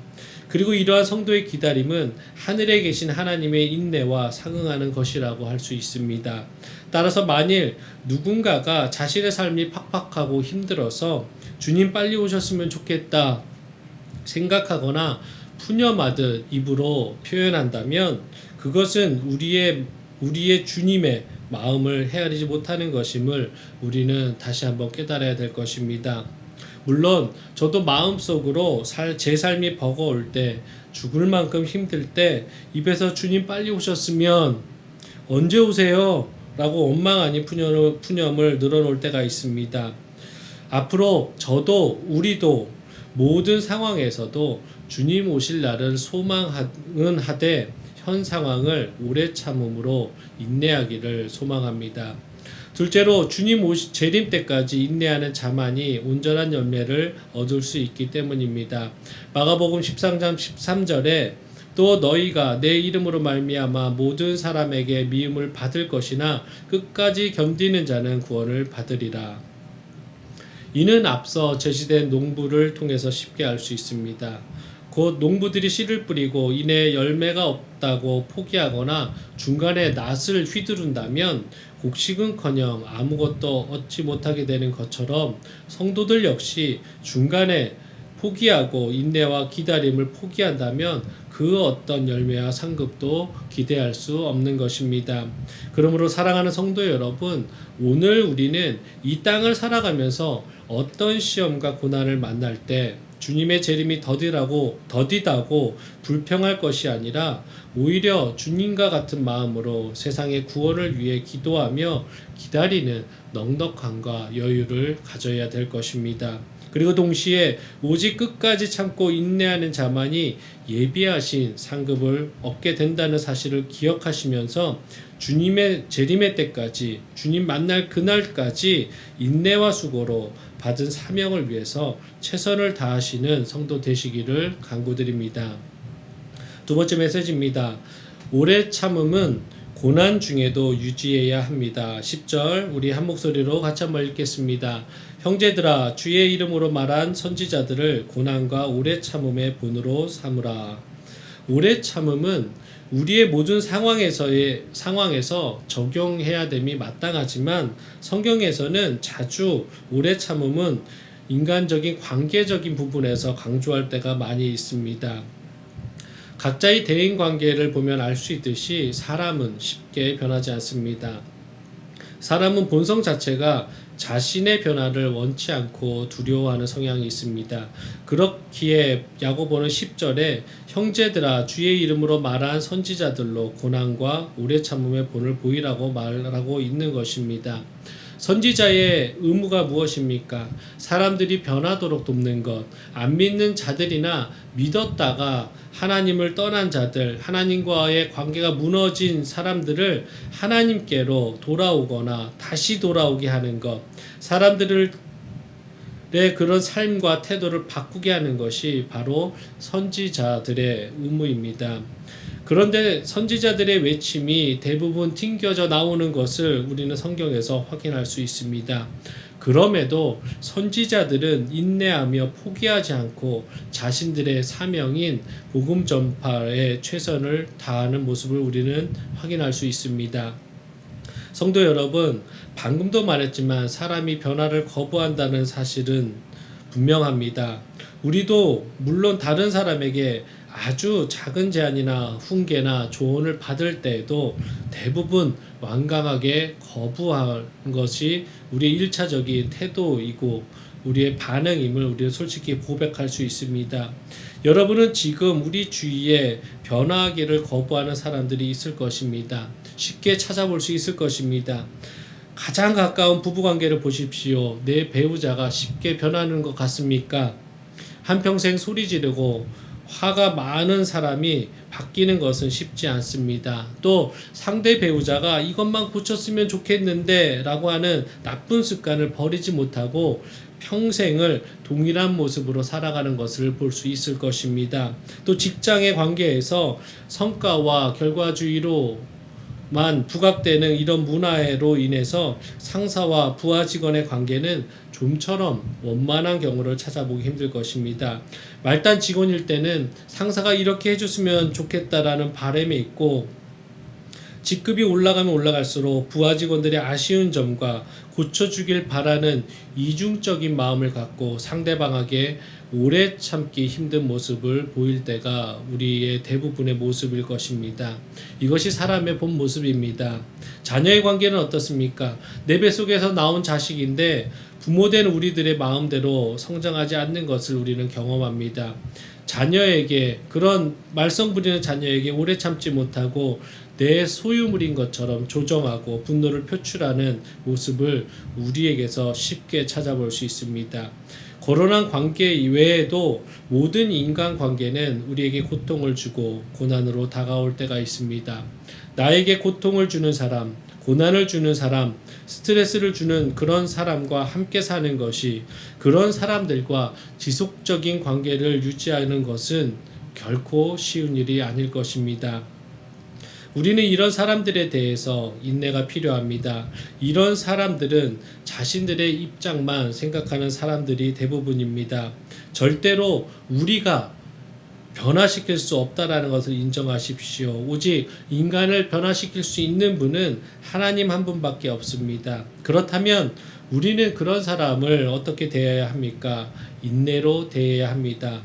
그리고 이러한 성도의 기다림은 하늘에 계신 하나님의 인내와 상응하는 것이라고 할 수 있습니다. 따라서 만일 누군가가 자신의 삶이 팍팍하고 힘들어서 주님 빨리 오셨으면 좋겠다 생각하거나 푸념하듯 입으로 표현한다면 그것은 우리의 주님의 마음을 헤아리지 못하는 것임을 우리는 다시 한번 깨달아야 될 것입니다. 물론 저도 마음속으로 제 삶이 버거울 때, 죽을 만큼 힘들 때 입에서 주님 빨리 오셨으면 언제 오세요? 라고 원망 아닌 푸념을 늘어놓을 때가 있습니다. 앞으로 저도 우리도 모든 상황에서도 주님 오실 날은 소망은 하되 현 상황을 오래 참음으로 인내하기를 소망합니다. 둘째로 주님 재림 때까지 인내하는 자만이 온전한 열매를 얻을 수 있기 때문입니다. 마가복음 13장 13절에 또 너희가 내 이름으로 말미암아 모든 사람에게 미움을 받을 것이나 끝까지 견디는 자는 구원을 받으리라. 이는 앞서 제시된 농부를 통해서 쉽게 알 수 있습니다. 곧 농부들이 씨를 뿌리고 이내 열매가 없다고 포기하거나 중간에 낫을 휘두른다면 곡식은커녕 아무것도 얻지 못하게 되는 것처럼 성도들 역시 중간에 포기하고 인내와 기다림을 포기한다면 그 어떤 열매와 상급도 기대할 수 없는 것입니다. 그러므로 사랑하는 성도 여러분, 오늘 우리는 이 땅을 살아가면서 어떤 시험과 고난을 만날 때 주님의 재림이 더디다고 불평할 것이 아니라 오히려 주님과 같은 마음으로 세상의 구원을 위해 기도하며 기다리는 넉넉함과 여유를 가져야 될 것입니다. 그리고 동시에 오직 끝까지 참고 인내하는 자만이 예비하신 상급을 얻게 된다는 사실을 기억하시면서 주님의 재림의 때까지, 주님 만날 그날까지 인내와 수고로 받은 사명을 위해서 최선을 다하시는 성도 되시기를 간구드립니다. 두 번째 메시지입니다. 오래 참음은 고난 중에도 유지해야 합니다. 10절 우리 한 목소리로 같이 한번 읽겠습니다. 형제들아, 주의 이름으로 말한 선지자들을 고난과 오래 참음의 본으로 삼으라. 오래 참음은 우리의 모든 상황에서 적용해야 됨이 마땅하지만 성경에서는 자주 오래 참음은 인간적인 관계적인 부분에서 강조할 때가 많이 있습니다. 각자의 대인 관계를 보면 알 수 있듯이 사람은 쉽게 변하지 않습니다. 사람은 본성 자체가 자신의 변화를 원치 않고 두려워하는 성향이 있습니다. 그렇기에 야고보는 10절에 형제들아 주의 이름으로 말한 선지자들로 고난과 오래 참음의 본을 보이라고 말하고 있는 것입니다. 선지자의 의무가 무엇입니까? 사람들이 변하도록 돕는 것. 안 믿는 자들이나 믿었다가 하나님을 떠난 자들, 하나님과의 관계가 무너진 사람들을 하나님께로 돌아오거나 다시 돌아오게 하는 것. 사람들의 그런 삶과 태도를 바꾸게 하는 것이 바로 선지자들의 의무입니다. 그런데 선지자들의 외침이 대부분 튕겨져 나오는 것을 우리는 성경에서 확인할 수 있습니다. 그럼에도 선지자들은 인내하며 포기하지 않고 자신들의 사명인 복음 전파에 최선을 다하는 모습을 우리는 확인할 수 있습니다. 성도 여러분, 방금도 말했지만 사람이 변화를 거부한다는 사실은 분명합니다. 우리도 물론 다른 사람에게 아주 작은 제안이나 훈계나 조언을 받을 때에도 대부분 완강하게 거부한 것이 우리의 1차적인 태도이고 우리의 반응임을 우리는 솔직히 고백할 수 있습니다. 여러분은 지금 우리 주위에 변화하기를 거부하는 사람들이 있을 것입니다. 쉽게 찾아볼 수 있을 것입니다. 가장 가까운 부부관계를 보십시오. 내 배우자가 쉽게 변하는 것 같습니까? 한평생 소리 지르고 화가 많은 사람이 바뀌는 것은 쉽지 않습니다. 또 상대 배우자가 이것만 고쳤으면 좋겠는데 라고 하는 나쁜 습관을 버리지 못하고 평생을 동일한 모습으로 살아가는 것을 볼 수 있을 것입니다. 또 직장의 관계에서 성과와 결과주의로만 부각되는 이런 문화로 인해서 상사와 부하 직원의 관계는 좀처럼 원만한 경우를 찾아보기 힘들 것입니다. 말단 직원일 때는 상사가 이렇게 해줬으면 좋겠다라는 바람이 있고 직급이 올라가면 올라갈수록 부하 직원들의 아쉬운 점과 고쳐주길 바라는 이중적인 마음을 갖고 상대방에게 오래 참기 힘든 모습을 보일 때가 우리의 대부분의 모습일 것입니다. 이것이 사람의 본 모습입니다. 자녀의 관계는 어떻습니까? 내 뱃속에서 나온 자식인데 부모된 우리들의 마음대로 성장하지 않는 것을 우리는 경험합니다. 자녀에게 그런 말썽 부리는 자녀에게 오래 참지 못하고 내 소유물인 것처럼 조정하고 분노를 표출하는 모습을 우리에게서 쉽게 찾아볼 수 있습니다. 거론한 관계 이외에도 모든 인간 관계는 우리에게 고통을 주고 고난으로 다가올 때가 있습니다. 나에게 고통을 주는 사람, 고난을 주는 사람, 스트레스를 주는 그런 사람과 함께 사는 것이, 그런 사람들과 지속적인 관계를 유지하는 것은 결코 쉬운 일이 아닐 것입니다. 우리는 이런 사람들에 대해서 인내가 필요합니다. 이런 사람들은 자신들의 입장만 생각하는 사람들이 대부분입니다. 절대로 우리가 변화시킬 수 없다라는 것을 인정하십시오. 오직 인간을 변화시킬 수 있는 분은 하나님 한 분밖에 없습니다. 그렇다면 우리는 그런 사람을 어떻게 대해야 합니까? 인내로 대해야 합니다.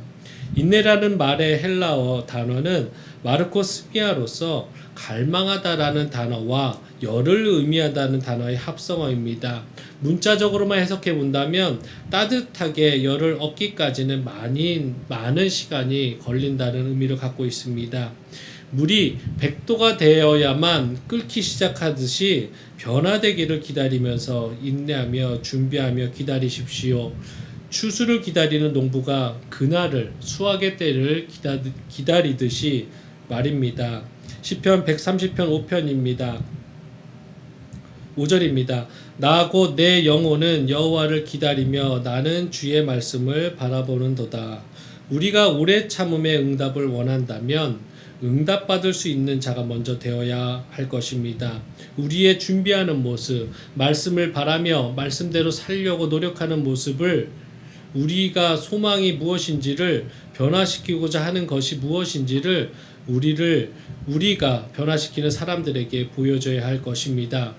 인내라는 말의 헬라어 단어는 마르코스미아로서 갈망하다라는 단어와 열을 의미하다는 단어의 합성어입니다. 문자적으로만 해석해 본다면 따뜻하게 열을 얻기까지는 많은 시간이 걸린다는 의미를 갖고 있습니다. 물이 100도가 되어야만 끓기 시작하듯이 변화되기를 기다리면서 인내하며 준비하며 기다리십시오. 추수를 기다리는 농부가 그날을 수확의 때를 기다리듯이 말입니다. 시편 130편 5편입니다. 5절입니다. 나 곧 내 영혼은 여호와를 기다리며 나는 주의 말씀을 바라보는도다. 우리가 오래 참음의 응답을 원한다면 응답받을 수 있는 자가 먼저 되어야 할 것입니다. 우리의 준비하는 모습, 말씀을 바라며 말씀대로 살려고 노력하는 모습을 우리가 소망이 무엇인지를 변화시키고자 하는 것이 무엇인지를 우리가 변화시키는 사람들에게 보여줘야 할 것입니다.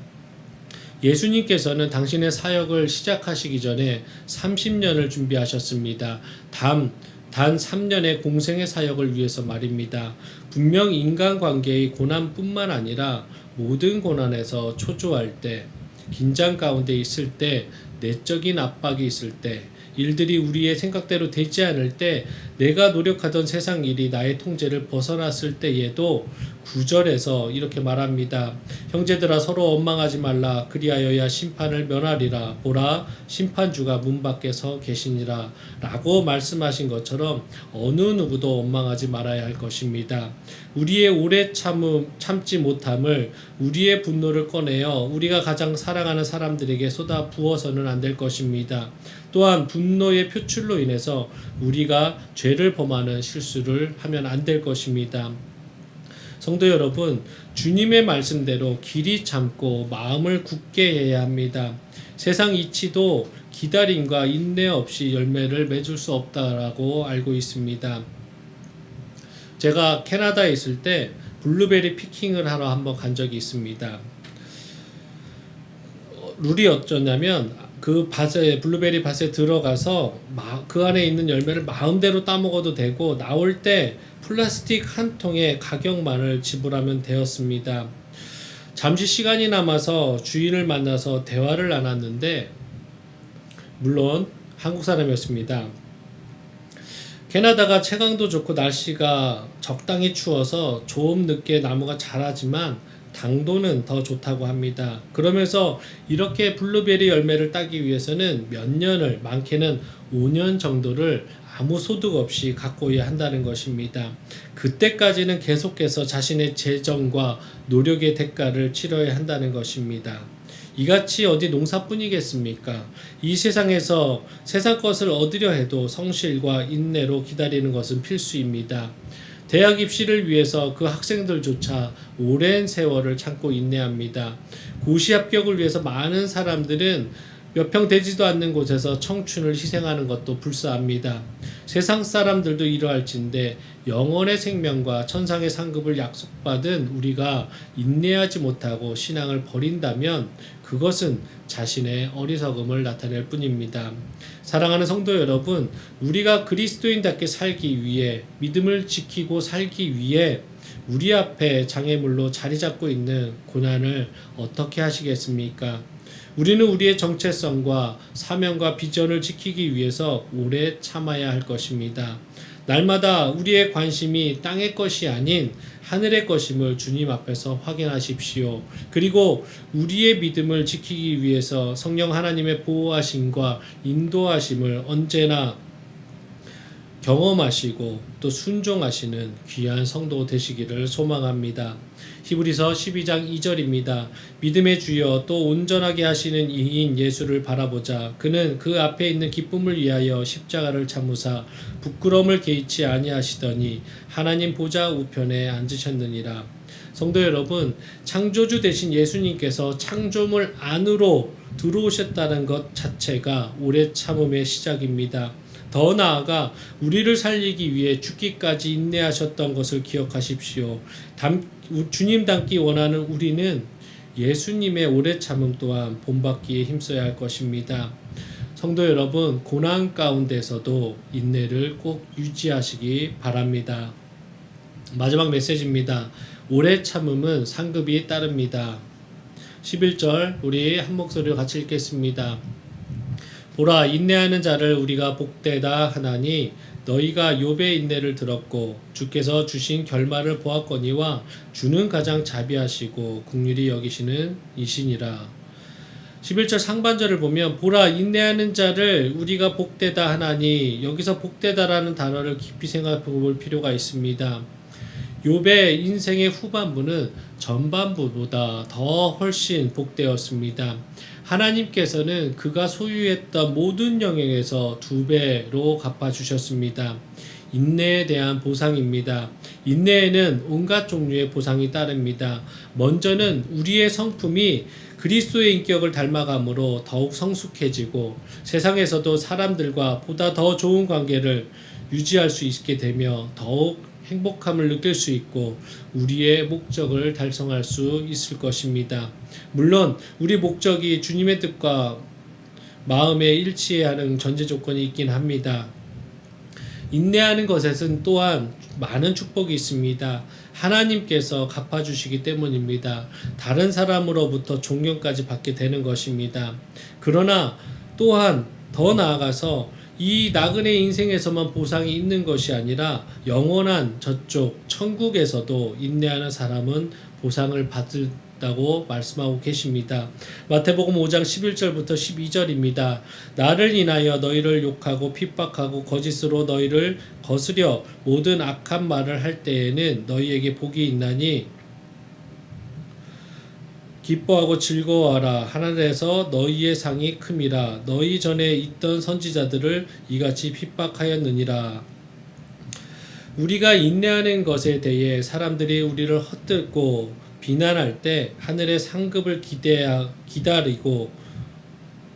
예수님께서는 당신의 사역을 시작하시기 전에 30년을 준비하셨습니다. 단 3년의 공생의 사역을 위해서 말입니다. 분명 인간관계의 고난뿐만 아니라 모든 고난에서 초조할 때, 긴장 가운데 있을 때, 내적인 압박이 있을 때, 일들이 우리의 생각대로 되지 않을 때, 내가 노력하던 세상 일이 나의 통제를 벗어났을 때에도 9절에서 이렇게 말합니다. 형제들아 서로 원망하지 말라. 그리하여야 심판을 면하리라. 보라 심판주가 문 밖에 서 계시니라. 라고 말씀하신 것처럼 어느 누구도 원망하지 말아야 할 것입니다. 우리의 오래 참지 못함을, 우리의 분노를 꺼내어 우리가 가장 사랑하는 사람들에게 쏟아 부어서는 안 될 것입니다. 또한 분노의 표출로 인해서 우리가 죄를 범하는 실수를 하면 안 될 것입니다. 성도 여러분, 주님의 말씀대로 길이 참고 마음을 굳게 해야 합니다. 세상 이치도 기다림과 인내 없이 열매를 맺을 수 없다라고 알고 있습니다. 제가 캐나다에 있을 때 블루베리 피킹을 하러 한번 간 적이 있습니다. 룰이 어쩌냐면 그 밭에, 블루베리 밭에 들어가서 그 안에 있는 열매를 마음대로 따먹어도 되고 나올 때 플라스틱 한 통에 가격만을 지불하면 되었습니다. 잠시 시간이 남아서 주인을 만나서 대화를 나눴는데, 물론 한국 사람이었습니다. 캐나다가 채광도 좋고 날씨가 적당히 추워서 좀 늦게 나무가 자라지만 당도는 더 좋다고 합니다. 그러면서 이렇게 블루베리 열매를 따기 위해서는 몇 년을, 많게는 5년 정도를 아무 소득 없이 가꿔야 한다는 것입니다. 그때까지는 계속해서 자신의 재정과 노력의 대가를 치러야 한다는 것입니다. 이같이 어디 농사뿐이겠습니까? 이 세상에서 세상 것을 얻으려 해도 성실과 인내로 기다리는 것은 필수입니다. 대학 입시를 위해서 그 학생들조차 오랜 세월을 참고 인내합니다. 고시 합격을 위해서 많은 사람들은 몇 평 되지도 않는 곳에서 청춘을 희생하는 것도 불사합니다. 세상 사람들도 이러할진데 영원의 생명과 천상의 상급을 약속받은 우리가 인내하지 못하고 신앙을 버린다면 그것은 자신의 어리석음을 나타낼 뿐입니다. 사랑하는 성도 여러분, 우리가 그리스도인답게 살기 위해, 믿음을 지키고 살기 위해 우리 앞에 장애물로 자리 잡고 있는 고난을 어떻게 하시겠습니까? 우리는 우리의 정체성과 사명과 비전을 지키기 위해서 오래 참아야 할 것입니다. 날마다 우리의 관심이 땅의 것이 아닌 하늘의 것임을 주님 앞에서 확인하십시오. 그리고 우리의 믿음을 지키기 위해서 성령 하나님의 보호하심과 인도하심을 언제나 경험하시고 또 순종하시는 귀한 성도 되시기를 소망합니다. 히브리서 12장 2절입니다. 믿음의 주여 또 온전하게 하시는 이인 예수를 바라보자. 그는 그 앞에 있는 기쁨을 위하여 십자가를 참으사 부끄러움을 개의치 아니하시더니 하나님 보좌 우편에 앉으셨느니라. 성도 여러분, 창조주 되신 예수님께서 창조물 안으로 들어오셨다는 것 자체가 오래 참음의 시작입니다. 더 나아가 우리를 살리기 위해 죽기까지 인내하셨던 것을 기억하십시오. 주님 닮기 원하는 우리는 예수님의 오래 참음 또한 본받기에 힘써야 할 것입니다. 성도 여러분, 고난 가운데서도 인내를 꼭 유지하시기 바랍니다. 마지막 메시지입니다. 오래 참음은 상급이 따릅니다. 11절 우리 한 목소리로 같이 읽겠습니다. 보라, 인내하는 자를 우리가 복되다 하나니 너희가 욥의 인내를 들었고 주께서 주신 결말을 보았거니와 주는 가장 자비하시고 긍휼히 여기시는 이시니라. 11절 상반절을 보면 보라, 인내하는 자를 우리가 복되다 하나니, 여기서 복되다라는 단어를 깊이 생각해 볼 필요가 있습니다. 욥의 인생의 후반부는 전반부보다 더 훨씬 복되었습니다. 하나님께서는 그가 소유했던 모든 영역에서 2배로 갚아주셨습니다. 인내에 대한 보상입니다. 인내에는 온갖 종류의 보상이 따릅니다. 먼저는 우리의 성품이 그리스도의 인격을 닮아감으로 더욱 성숙해지고 세상에서도 사람들과 보다 더 좋은 관계를 유지할 수 있게 되며 더욱 행복함을 느낄 수 있고 우리의 목적을 달성할 수 있을 것입니다. 물론 우리 목적이 주님의 뜻과 마음에 일치해야 하는 전제 조건이 있긴 합니다. 인내하는 것에는 또한 많은 축복이 있습니다. 하나님께서 갚아주시기 때문입니다. 다른 사람으로부터 존경까지 받게 되는 것입니다. 그러나 또한 더 나아가서 이 나그네 인생에서만 보상이 있는 것이 아니라 영원한 저쪽 천국에서도 인내하는 사람은 보상을 받는다고 말씀하고 계십니다. 마태복음 5장 11절부터 12절입니다. 나를 인하여 너희를 욕하고 핍박하고 거짓으로 너희를 거스려 모든 악한 말을 할 때에는 너희에게 복이 있나니 기뻐하고 즐거워하라. 하늘에서 너희의 상이 큼이라. 너희 전에 있던 선지자들을 이같이 핍박하였느니라. 우리가 인내하는 것에 대해 사람들이 우리를 헛들고 비난할 때 하늘의 상급을 기다리고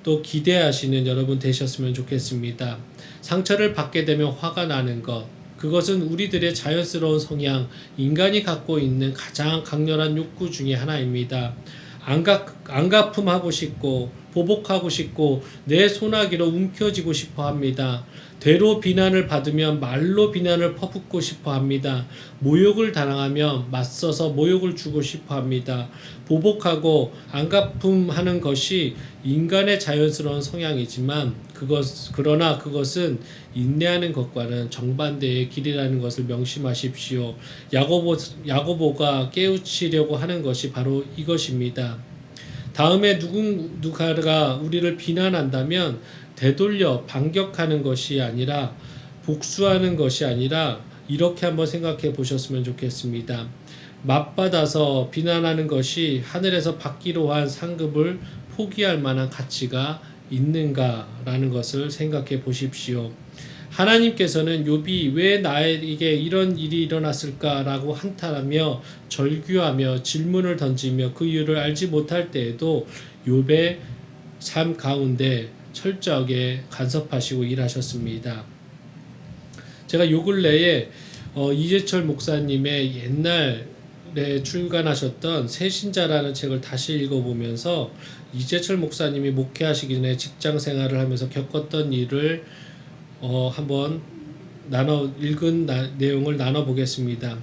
또 기대하시는 여러분 되셨으면 좋겠습니다. 상처를 받게 되면 화가 나는 것, 그것은 우리들의 자연스러운 성향, 인간이 갖고 있는 가장 강렬한 욕구 중에 하나입니다. 안갚음하고 싶고 보복하고 싶고 내 손아귀로 움켜쥐고 싶어 합니다. 되로 비난을 받으면 말로 비난을 퍼붓고 싶어 합니다. 모욕을 당하면 맞서서 모욕을 주고 싶어 합니다. 보복하고 안갚음하는 것이 인간의 자연스러운 성향이지만 그러나 그것은 인내하는 것과는 정반대의 길이라는 것을 명심하십시오. 야고보가 깨우치려고 하는 것이 바로 이것입니다. 다음에 누군가가 우리를 비난한다면 되돌려 반격하는 것이 아니라 복수하는 것이 아니라 이렇게 한번 생각해 보셨으면 좋겠습니다. 맞받아서 비난하는 것이 하늘에서 받기로 한 상급을 포기할 만한 가치가 있는가라는 것을 생각해 보십시오. 하나님께서는 욥이 왜 나에게 이런 일이 일어났을까라고 한탄하며 절규하며 질문을 던지며 그 이유를 알지 못할 때에도 욥의 삶 가운데 철저하게 간섭하시고 일하셨습니다. 제가 요 근래에 이재철 목사님의 옛날에 출간하셨던 새신자라는 책을 다시 읽어보면서 이재철 목사님이 목회하시기 전에 직장 생활을 하면서 겪었던 일을 한번 읽은 내용을 나눠보겠습니다.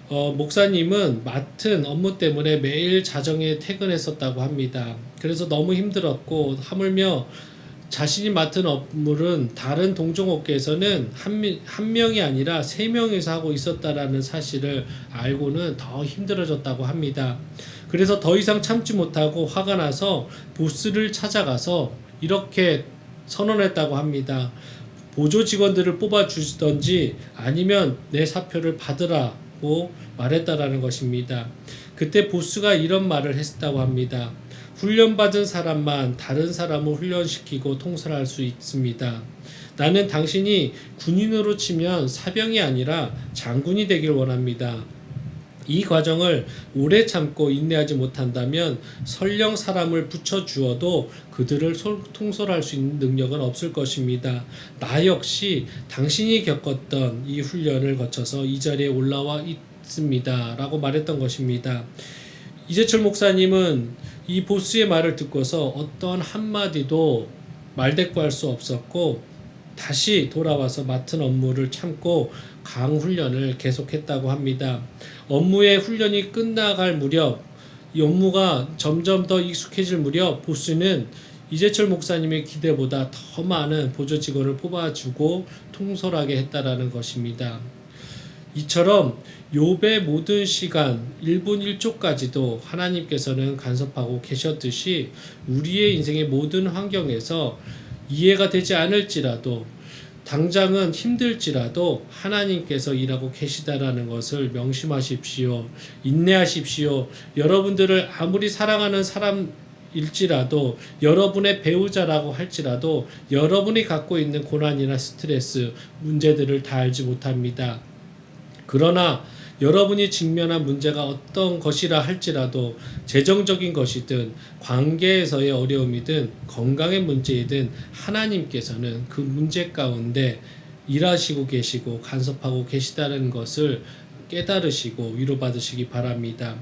목사님은 맡은 업무 때문에 매일 자정에 퇴근했었다고 합니다. 그래서 너무 힘들었고 하물며 자신이 맡은 업무는 다른 동종업계에서는 한 명이 아니라 3명이서 하고 있었다라는 사실을 알고는 더 힘들어졌다고 합니다. 그래서 더 이상 참지 못하고 화가 나서 보스를 찾아가서 이렇게 선언했다고 합니다. 보조 직원들을 뽑아주시던지 아니면 내 사표를 받으라고 말했다라는 것입니다. 그때 보스가 이런 말을 했다고 합니다. 훈련받은 사람만 다른 사람을 훈련시키고 통솔할 수 있습니다. 나는 당신이 군인으로 치면 사병이 아니라 장군이 되길 원합니다. 이 과정을 오래 참고 인내하지 못한다면 설령 사람을 붙여주어도 그들을 통솔할 수 있는 능력은 없을 것입니다. 나 역시 당신이 겪었던 이 훈련을 거쳐서 이 자리에 올라와 있습니다. 라고 말했던 것입니다. 이재철 목사님은 이 보스의 말을 듣고서 어떤 한마디도 말대꾸할 수 없었고 다시 돌아와서 맡은 업무를 참고 강훈련을 계속했다고 합니다. 업무의 훈련이 끝나갈 무렵, 이 업무가 점점 더 익숙해질 무렵 보스는 이재철 목사님의 기대보다 더 많은 보조 직원을 뽑아주고 통솔하게 했다라는 것입니다. 이처럼 욥의 모든 시간 1분 1초까지도 하나님께서는 간섭하고 계셨듯이 우리의 인생의 모든 환경에서 이해가 되지 않을지라도 당장은 힘들지라도 하나님께서 일하고 계시다라는 것을 명심하십시오. 인내하십시오. 여러분들을 아무리 사랑하는 사람일지라도 여러분의 배우자라고 할지라도 여러분이 갖고 있는 고난이나 스트레스, 문제들을 다 알지 못합니다. 그러나 여러분이 직면한 문제가 어떤 것이라 할지라도 재정적인 것이든 관계에서의 어려움이든 건강의 문제이든 하나님께서는 그 문제 가운데 일하시고 계시고 간섭하고 계시다는 것을 깨달으시고 위로받으시기 바랍니다.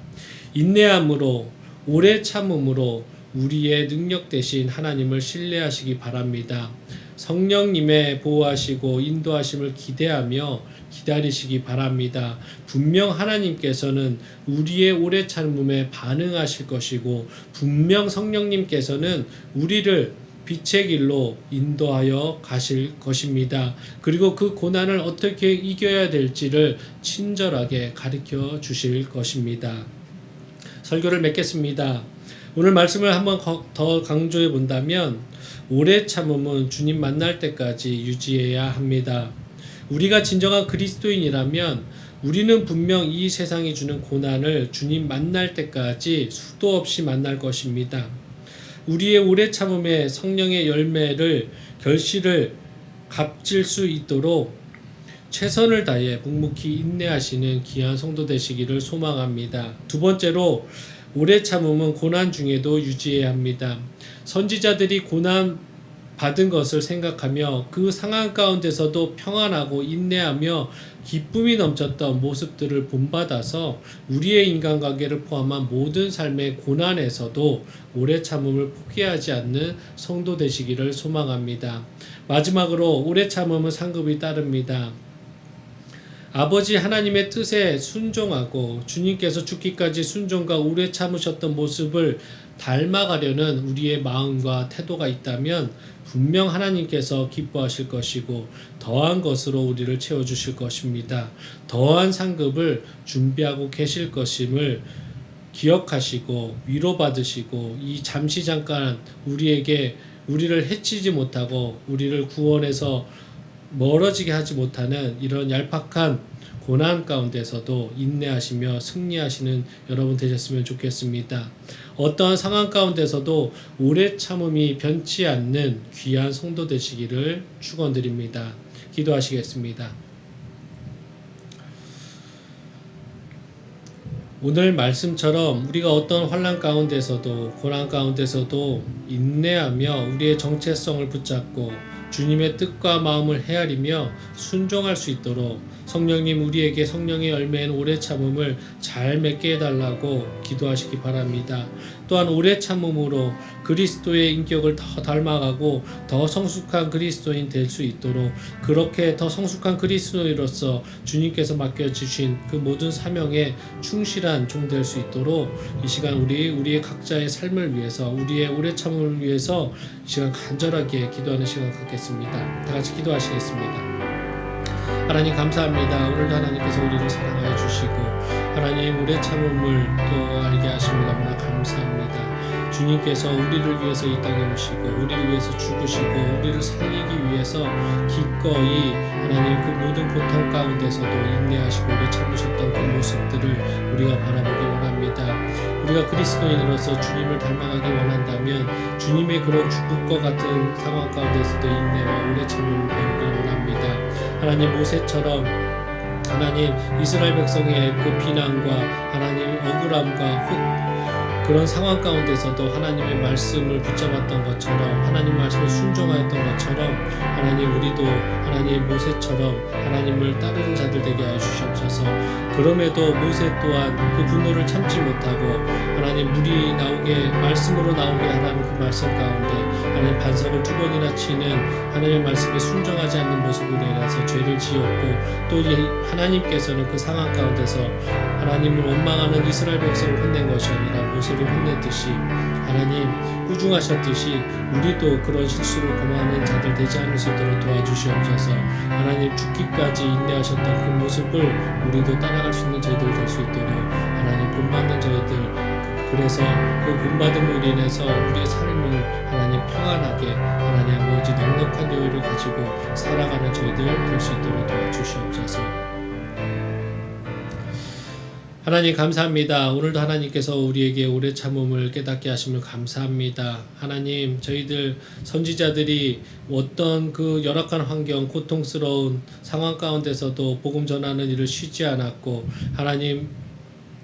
인내함으로 오래 참음으로 우리의 능력 대신 하나님을 신뢰하시기 바랍니다. 성령님의 보호하시고 인도하심을 기대하며 기다리시기 바랍니다. 분명 하나님께서는 우리의 오래 참음에 반응하실 것이고 분명 성령님께서는 우리를 빛의 길로 인도하여 가실 것입니다. 그리고 그 고난을 어떻게 이겨야 될지를 친절하게 가르쳐 주실 것입니다. 설교를 맺겠습니다. 오늘 말씀을 한번 더 강조해 본다면 오래 참음은 주님 만날 때까지 유지해야 합니다. 우리가 진정한 그리스도인이라면 우리는 분명 이 세상이 주는 고난을 주님 만날 때까지 수도 없이 만날 것입니다. 우리의 오래 참음의 성령의 열매를 결실을 값질 수 있도록 최선을 다해 묵묵히 인내하시는 귀한 성도 되시기를 소망합니다. 두 번째로 오래 참음은 고난 중에도 유지해야 합니다. 선지자들이 고난 받은 것을 생각하며 그 상황 가운데서도 평안하고 인내하며 기쁨이 넘쳤던 모습들을 본받아서 우리의 인간관계를 포함한 모든 삶의 고난에서도 오래 참음을 포기하지 않는 성도 되시기를 소망합니다. 마지막으로 오래 참음은 상급이 따릅니다. 아버지 하나님의 뜻에 순종하고 주님께서 죽기까지 순종과 오래 참으셨던 모습을 닮아가려는 우리의 마음과 태도가 있다면 분명 하나님께서 기뻐하실 것이고 더한 것으로 우리를 채워주실 것입니다. 더한 상급을 준비하고 계실 것임을 기억하시고 위로받으시고 이 잠시 잠깐 우리를 해치지 못하고 우리를 구원해서 멀어지게 하지 못하는 이런 얄팍한 고난 가운데서도 인내하시며 승리하시는 여러분 되셨으면 좋겠습니다. 어떠한 상황 가운데서도 오래 참음이 변치 않는 귀한 성도 되시기를 축원드립니다. 기도하시겠습니다. 오늘 말씀처럼 우리가 어떤 환난 가운데서도 고난 가운데서도 인내하며 우리의 정체성을 붙잡고 주님의 뜻과 마음을 헤아리며 순종할 수 있도록 성령님 우리에게 성령의 열매인 오래 참음을 잘 맺게 해달라고 기도하시기 바랍니다. 또한 오래 참음으로 그리스도의 인격을 더 닮아가고 더 성숙한 그리스도인 될 수 있도록 그렇게 더 성숙한 그리스도인으로서 주님께서 맡겨주신 그 모든 사명에 충실한 종 될 수 있도록 이 시간 우리의 각자의 삶을 위해서 우리의 오래 참음을 위해서 이 시간 간절하게 기도하는 시간 갖겠습니다. 다 같이 기도하시겠습니다. 하나님 감사합니다. 오늘도 하나님께서 우리를 사랑하여 주시고 하나님 오래 참음을 또 알게 하심을 너무나 감사합니다. 주님께서 우리를 위해서 이 땅에 오시고 우리를 위해서 죽으시고 우리를 살리기 위해서 기꺼이 하나님 그 모든 고통 가운데서도 인내하시고 오래 참으셨던 그 모습들을 우리가 바라보기 원합니다. 우리가 그리스도인으로서 주님을 닮아가기 원한다면 주님의 그런 죽을 것 같은 상황 가운데서도 인내와 오래 참음을 배우기 원합니다. 하나님 모세처럼 하나님 이스라엘 백성의 그 비난과 하나님 억울함과 그런 상황 가운데서도 하나님의 말씀을 붙잡았던 것처럼 하나님 말씀을 순종하였던 것처럼 하나님 우리도 하나님 모세처럼 하나님을 따르는 자들 되게 하여 주시옵소서. 그럼에도 모세 또한 그 분노를 참지 못하고 하나님 물이 나오게 말씀으로 나오게 하라는 그 말씀 가운데 하나님 반석을 2번이나 치는 하나님의 말씀에 순종하지 않는 모습으로 인해서 죄를 지었고 또 하나님께서는 그 상황 가운데서 하나님을 원망하는 이스라엘 백성을 혼낸 것이 아니라 모세를 혼냈듯이 하나님 꾸중하셨듯이 우리도 그런 실수를 범하는 자들 되지 않을 수 있도록 도와주시옵소서. 하나님 죽기까지 인내하셨던 그 모습을 우리도 따라갈 수 있는 저희들 될 수 있도록 하나님 본받는 저희들 그래서 그 본받음으로 인해서 우리의 삶을 하나님 평안하게 하나님 아버지 넉넉한 여유를 가지고 살아가는 저희들 될 수 있도록 도와주시옵소서. 하나님 감사합니다. 오늘도 하나님께서 우리에게 오래 참음을 깨닫게 하심을 감사합니다. 하나님 저희들 선지자들이 어떤 그 열악한 환경 고통스러운 상황 가운데서도 복음 전하는 일을 쉬지 않았고 하나님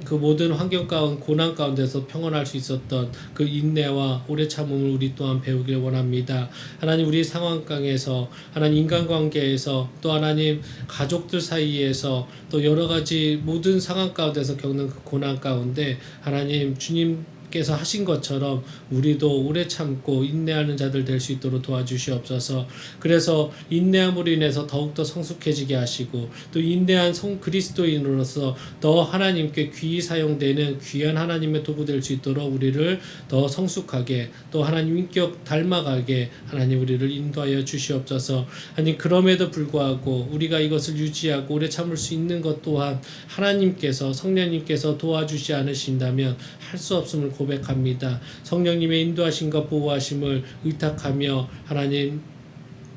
그 모든 환경 가운데 고난 가운데서 평안할 수 있었던 그 인내와 오래 참음을 우리 또한 배우길 원합니다. 하나님 우리 상황 강에서 하나님 인간관계에서 또 하나님 가족들 사이에서 또 여러 가지 모든 상황 가운데서 겪는 그 고난 가운데 하나님 주님께서 하신 것처럼 우리도 오래 참고 인내하는 자들 될 수 있도록 도와주시옵소서. 그래서 인내함으로 인해서 더욱더 성숙해지게 하시고 또 인내한 그리스도인으로서 더 하나님께 귀히 사용되는 귀한 하나님의 도구 될 수 있도록 우리를 더 성숙하게 또 하나님 인격 닮아가게 하나님 우리를 인도하여 주시옵소서. 아니 그럼에도 불구하고 우리가 이것을 유지하고 오래 참을 수 있는 것 또한 하나님께서 성령님께서 도와주지 않으신다면 할 수 없음을 고백합니다. 성령님의 인도하심과 보호하심을 의탁하며 하나님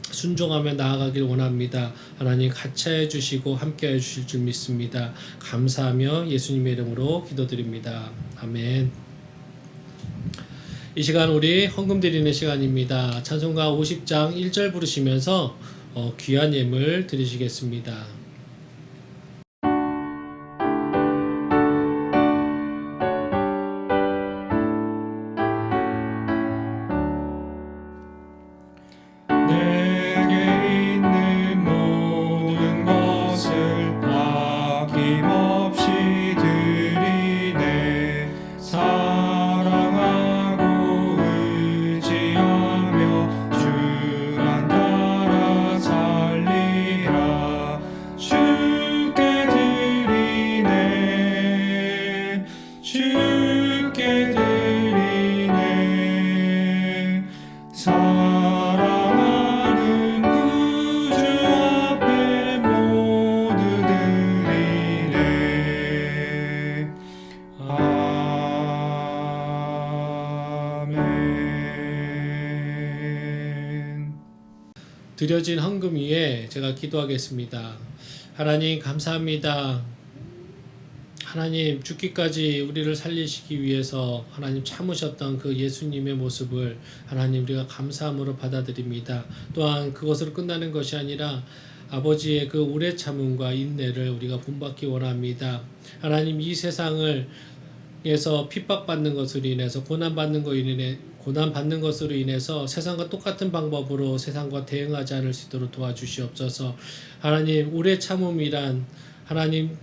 순종하며 나아가길 원합니다. 하나님 같이하여 주시고 함께하여 주실 줄 믿습니다. 감사하며 예수님의 이름으로 기도드립니다. 아멘. 이 시간 우리 헌금 드리는 시간입니다. 찬송가 50장 1절 부르시면서 귀한 예물 드리시겠습니다. 드려진 헌금 위에 제가 기도하겠습니다. 하나님 감사합니다. 하나님 죽기까지 우리를 살리시기 위해서 하나님 참으셨던 그 예수님의 모습을 하나님 우리가 감사함으로 받아들입니다. 또한 그것으로 끝나는 것이 아니라 아버지의 그 오래 참음과 인내를 우리가 본받기 원합니다. 하나님 이 세상을 에서 핍박받는 것으로 인해서 고난받는 것으로 인해서 세상과 똑같은 방법으로 세상과 대응하지 않을 수 있도록 도와주시옵소서. 하나님 오래 참음이란 하나님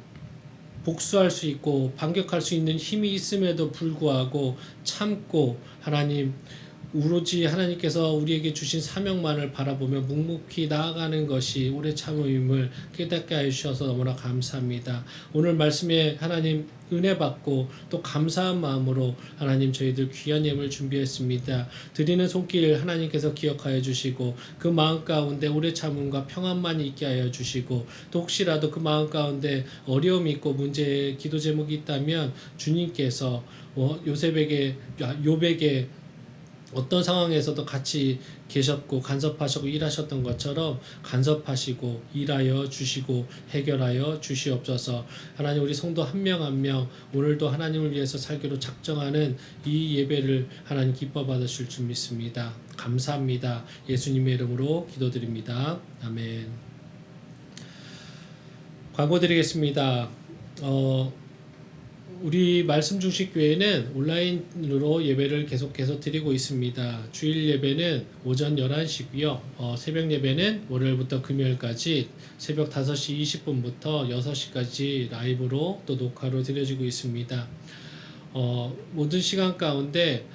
복수할 수 있고 반격할 수 있는 힘이 있음에도 불구하고 참고 하나님 오로지 하나님께서 우리에게 주신 사명만을 바라보며 묵묵히 나아가는 것이 오래 참음임을 깨닫게 하여 주셔서 너무나 감사합니다. 오늘 말씀에 하나님 은혜 받고 또 감사한 마음으로 하나님 저희들 귀한 예물 준비했습니다. 드리는 손길 하나님께서 기억하여 주시고 그 마음 가운데 오래 참음과 평안만이 있게 하여 주시고 또 혹시라도 그 마음 가운데 어려움이 있고 문제 기도 제목이 있다면 주님께서 욥에게 어떤 상황에서도 같이 계셨고 간섭하시고 일하셨던 것처럼 간섭하시고 일하여 주시고 해결하여 주시옵소서. 하나님 우리 성도 한 명 한 명 오늘도 하나님을 위해서 살기로 작정하는 이 예배를 하나님 기뻐 받으실 줄 믿습니다. 감사합니다. 예수님의 이름으로 기도드립니다. 아멘. 광고 드리겠습니다. 우리 말씀 중식 교회는 온라인으로 예배를 계속해서 드리고 있습니다. 주일 예배는 오전 11시고요. 새벽 예배는 월요일부터 금요일까지 새벽 5시 20분부터 6시까지 라이브로 또 녹화로 드려지고 있습니다. 모든 시간 가운데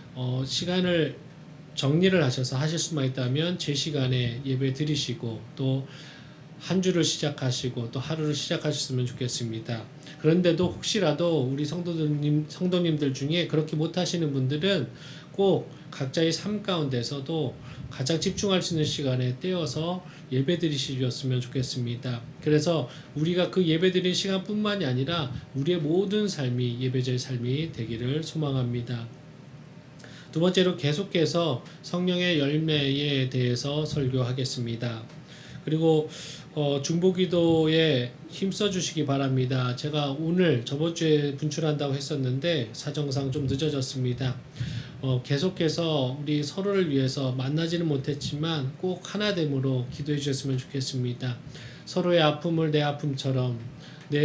시간을 정리를 하셔서 하실 수만 있다면 제 시간에 예배 드리시고 또 한 주를 시작하시고 또 하루를 시작하셨으면 좋겠습니다. 그런데도 혹시라도 우리 성도님들 중에 그렇게 못하시는 분들은 꼭 각자의 삶 가운데서도 가장 집중할 수 있는 시간에 떼어서 예배 드리셨으면 좋겠습니다. 그래서 우리가 그 예배 드린 시간뿐만이 아니라 우리의 모든 삶이 예배자의 삶이 되기를 소망합니다. 두 번째로 계속해서 성령의 열매에 대해서 설교하겠습니다. 그리고 중보기도에 힘써 주시기 바랍니다. 제가 오늘 저번 주에 분출한다고 했었는데 사정상 좀 늦어졌습니다. 계속해서 우리 서로를 위해서 만나지는 못했지만 꼭 하나됨으로 기도해 주셨으면 좋겠습니다. 서로의 아픔을 내 아픔처럼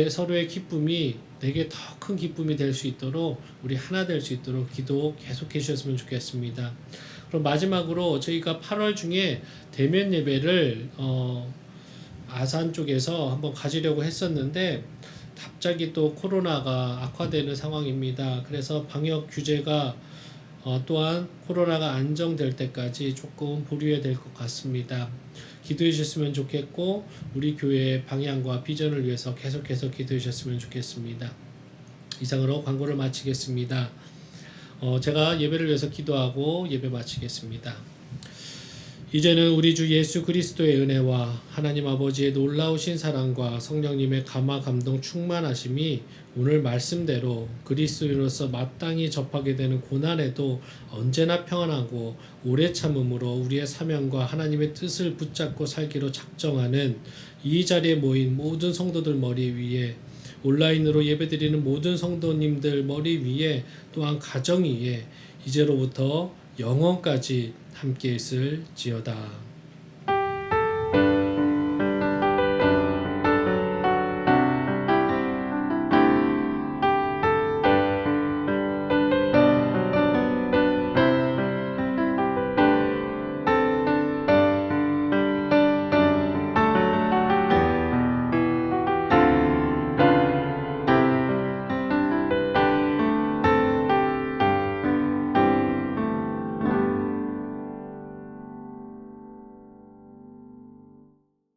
서로의 기쁨이 내게 더 큰 기쁨이 될 수 있도록 우리 하나 될 수 있도록 기도 계속해 주셨으면 좋겠습니다. 그럼 마지막으로 저희가 8월 중에 대면 예배를 아산 쪽에서 한번 가지려고 했었는데 갑자기 또 코로나가 악화되는 상황입니다. 그래서 방역 규제가 또한 코로나가 안정될 때까지 조금 보류해야 될 것 같습니다. 기도해 주셨으면 좋겠고 우리 교회의 방향과 비전을 위해서 계속해서 기도해 주셨으면 좋겠습니다. 이상으로 광고를 마치겠습니다. 제가 예배를 위해서 기도하고 예배 마치겠습니다. 이제는 우리 주 예수 그리스도의 은혜와 하나님 아버지의 놀라우신 사랑과 성령님의 감화 감동 충만하심이 오늘 말씀대로 그리스도인으로서 마땅히 접하게 되는 고난에도 언제나 평안하고 오래 참음으로 우리의 사명과 하나님의 뜻을 붙잡고 살기로 작정하는 이 자리에 모인 모든 성도들 머리 위에 온라인으로 예배드리는 모든 성도님들 머리 위에 또한 가정 위에 이제로부터 영원까지 함께 있을지어다.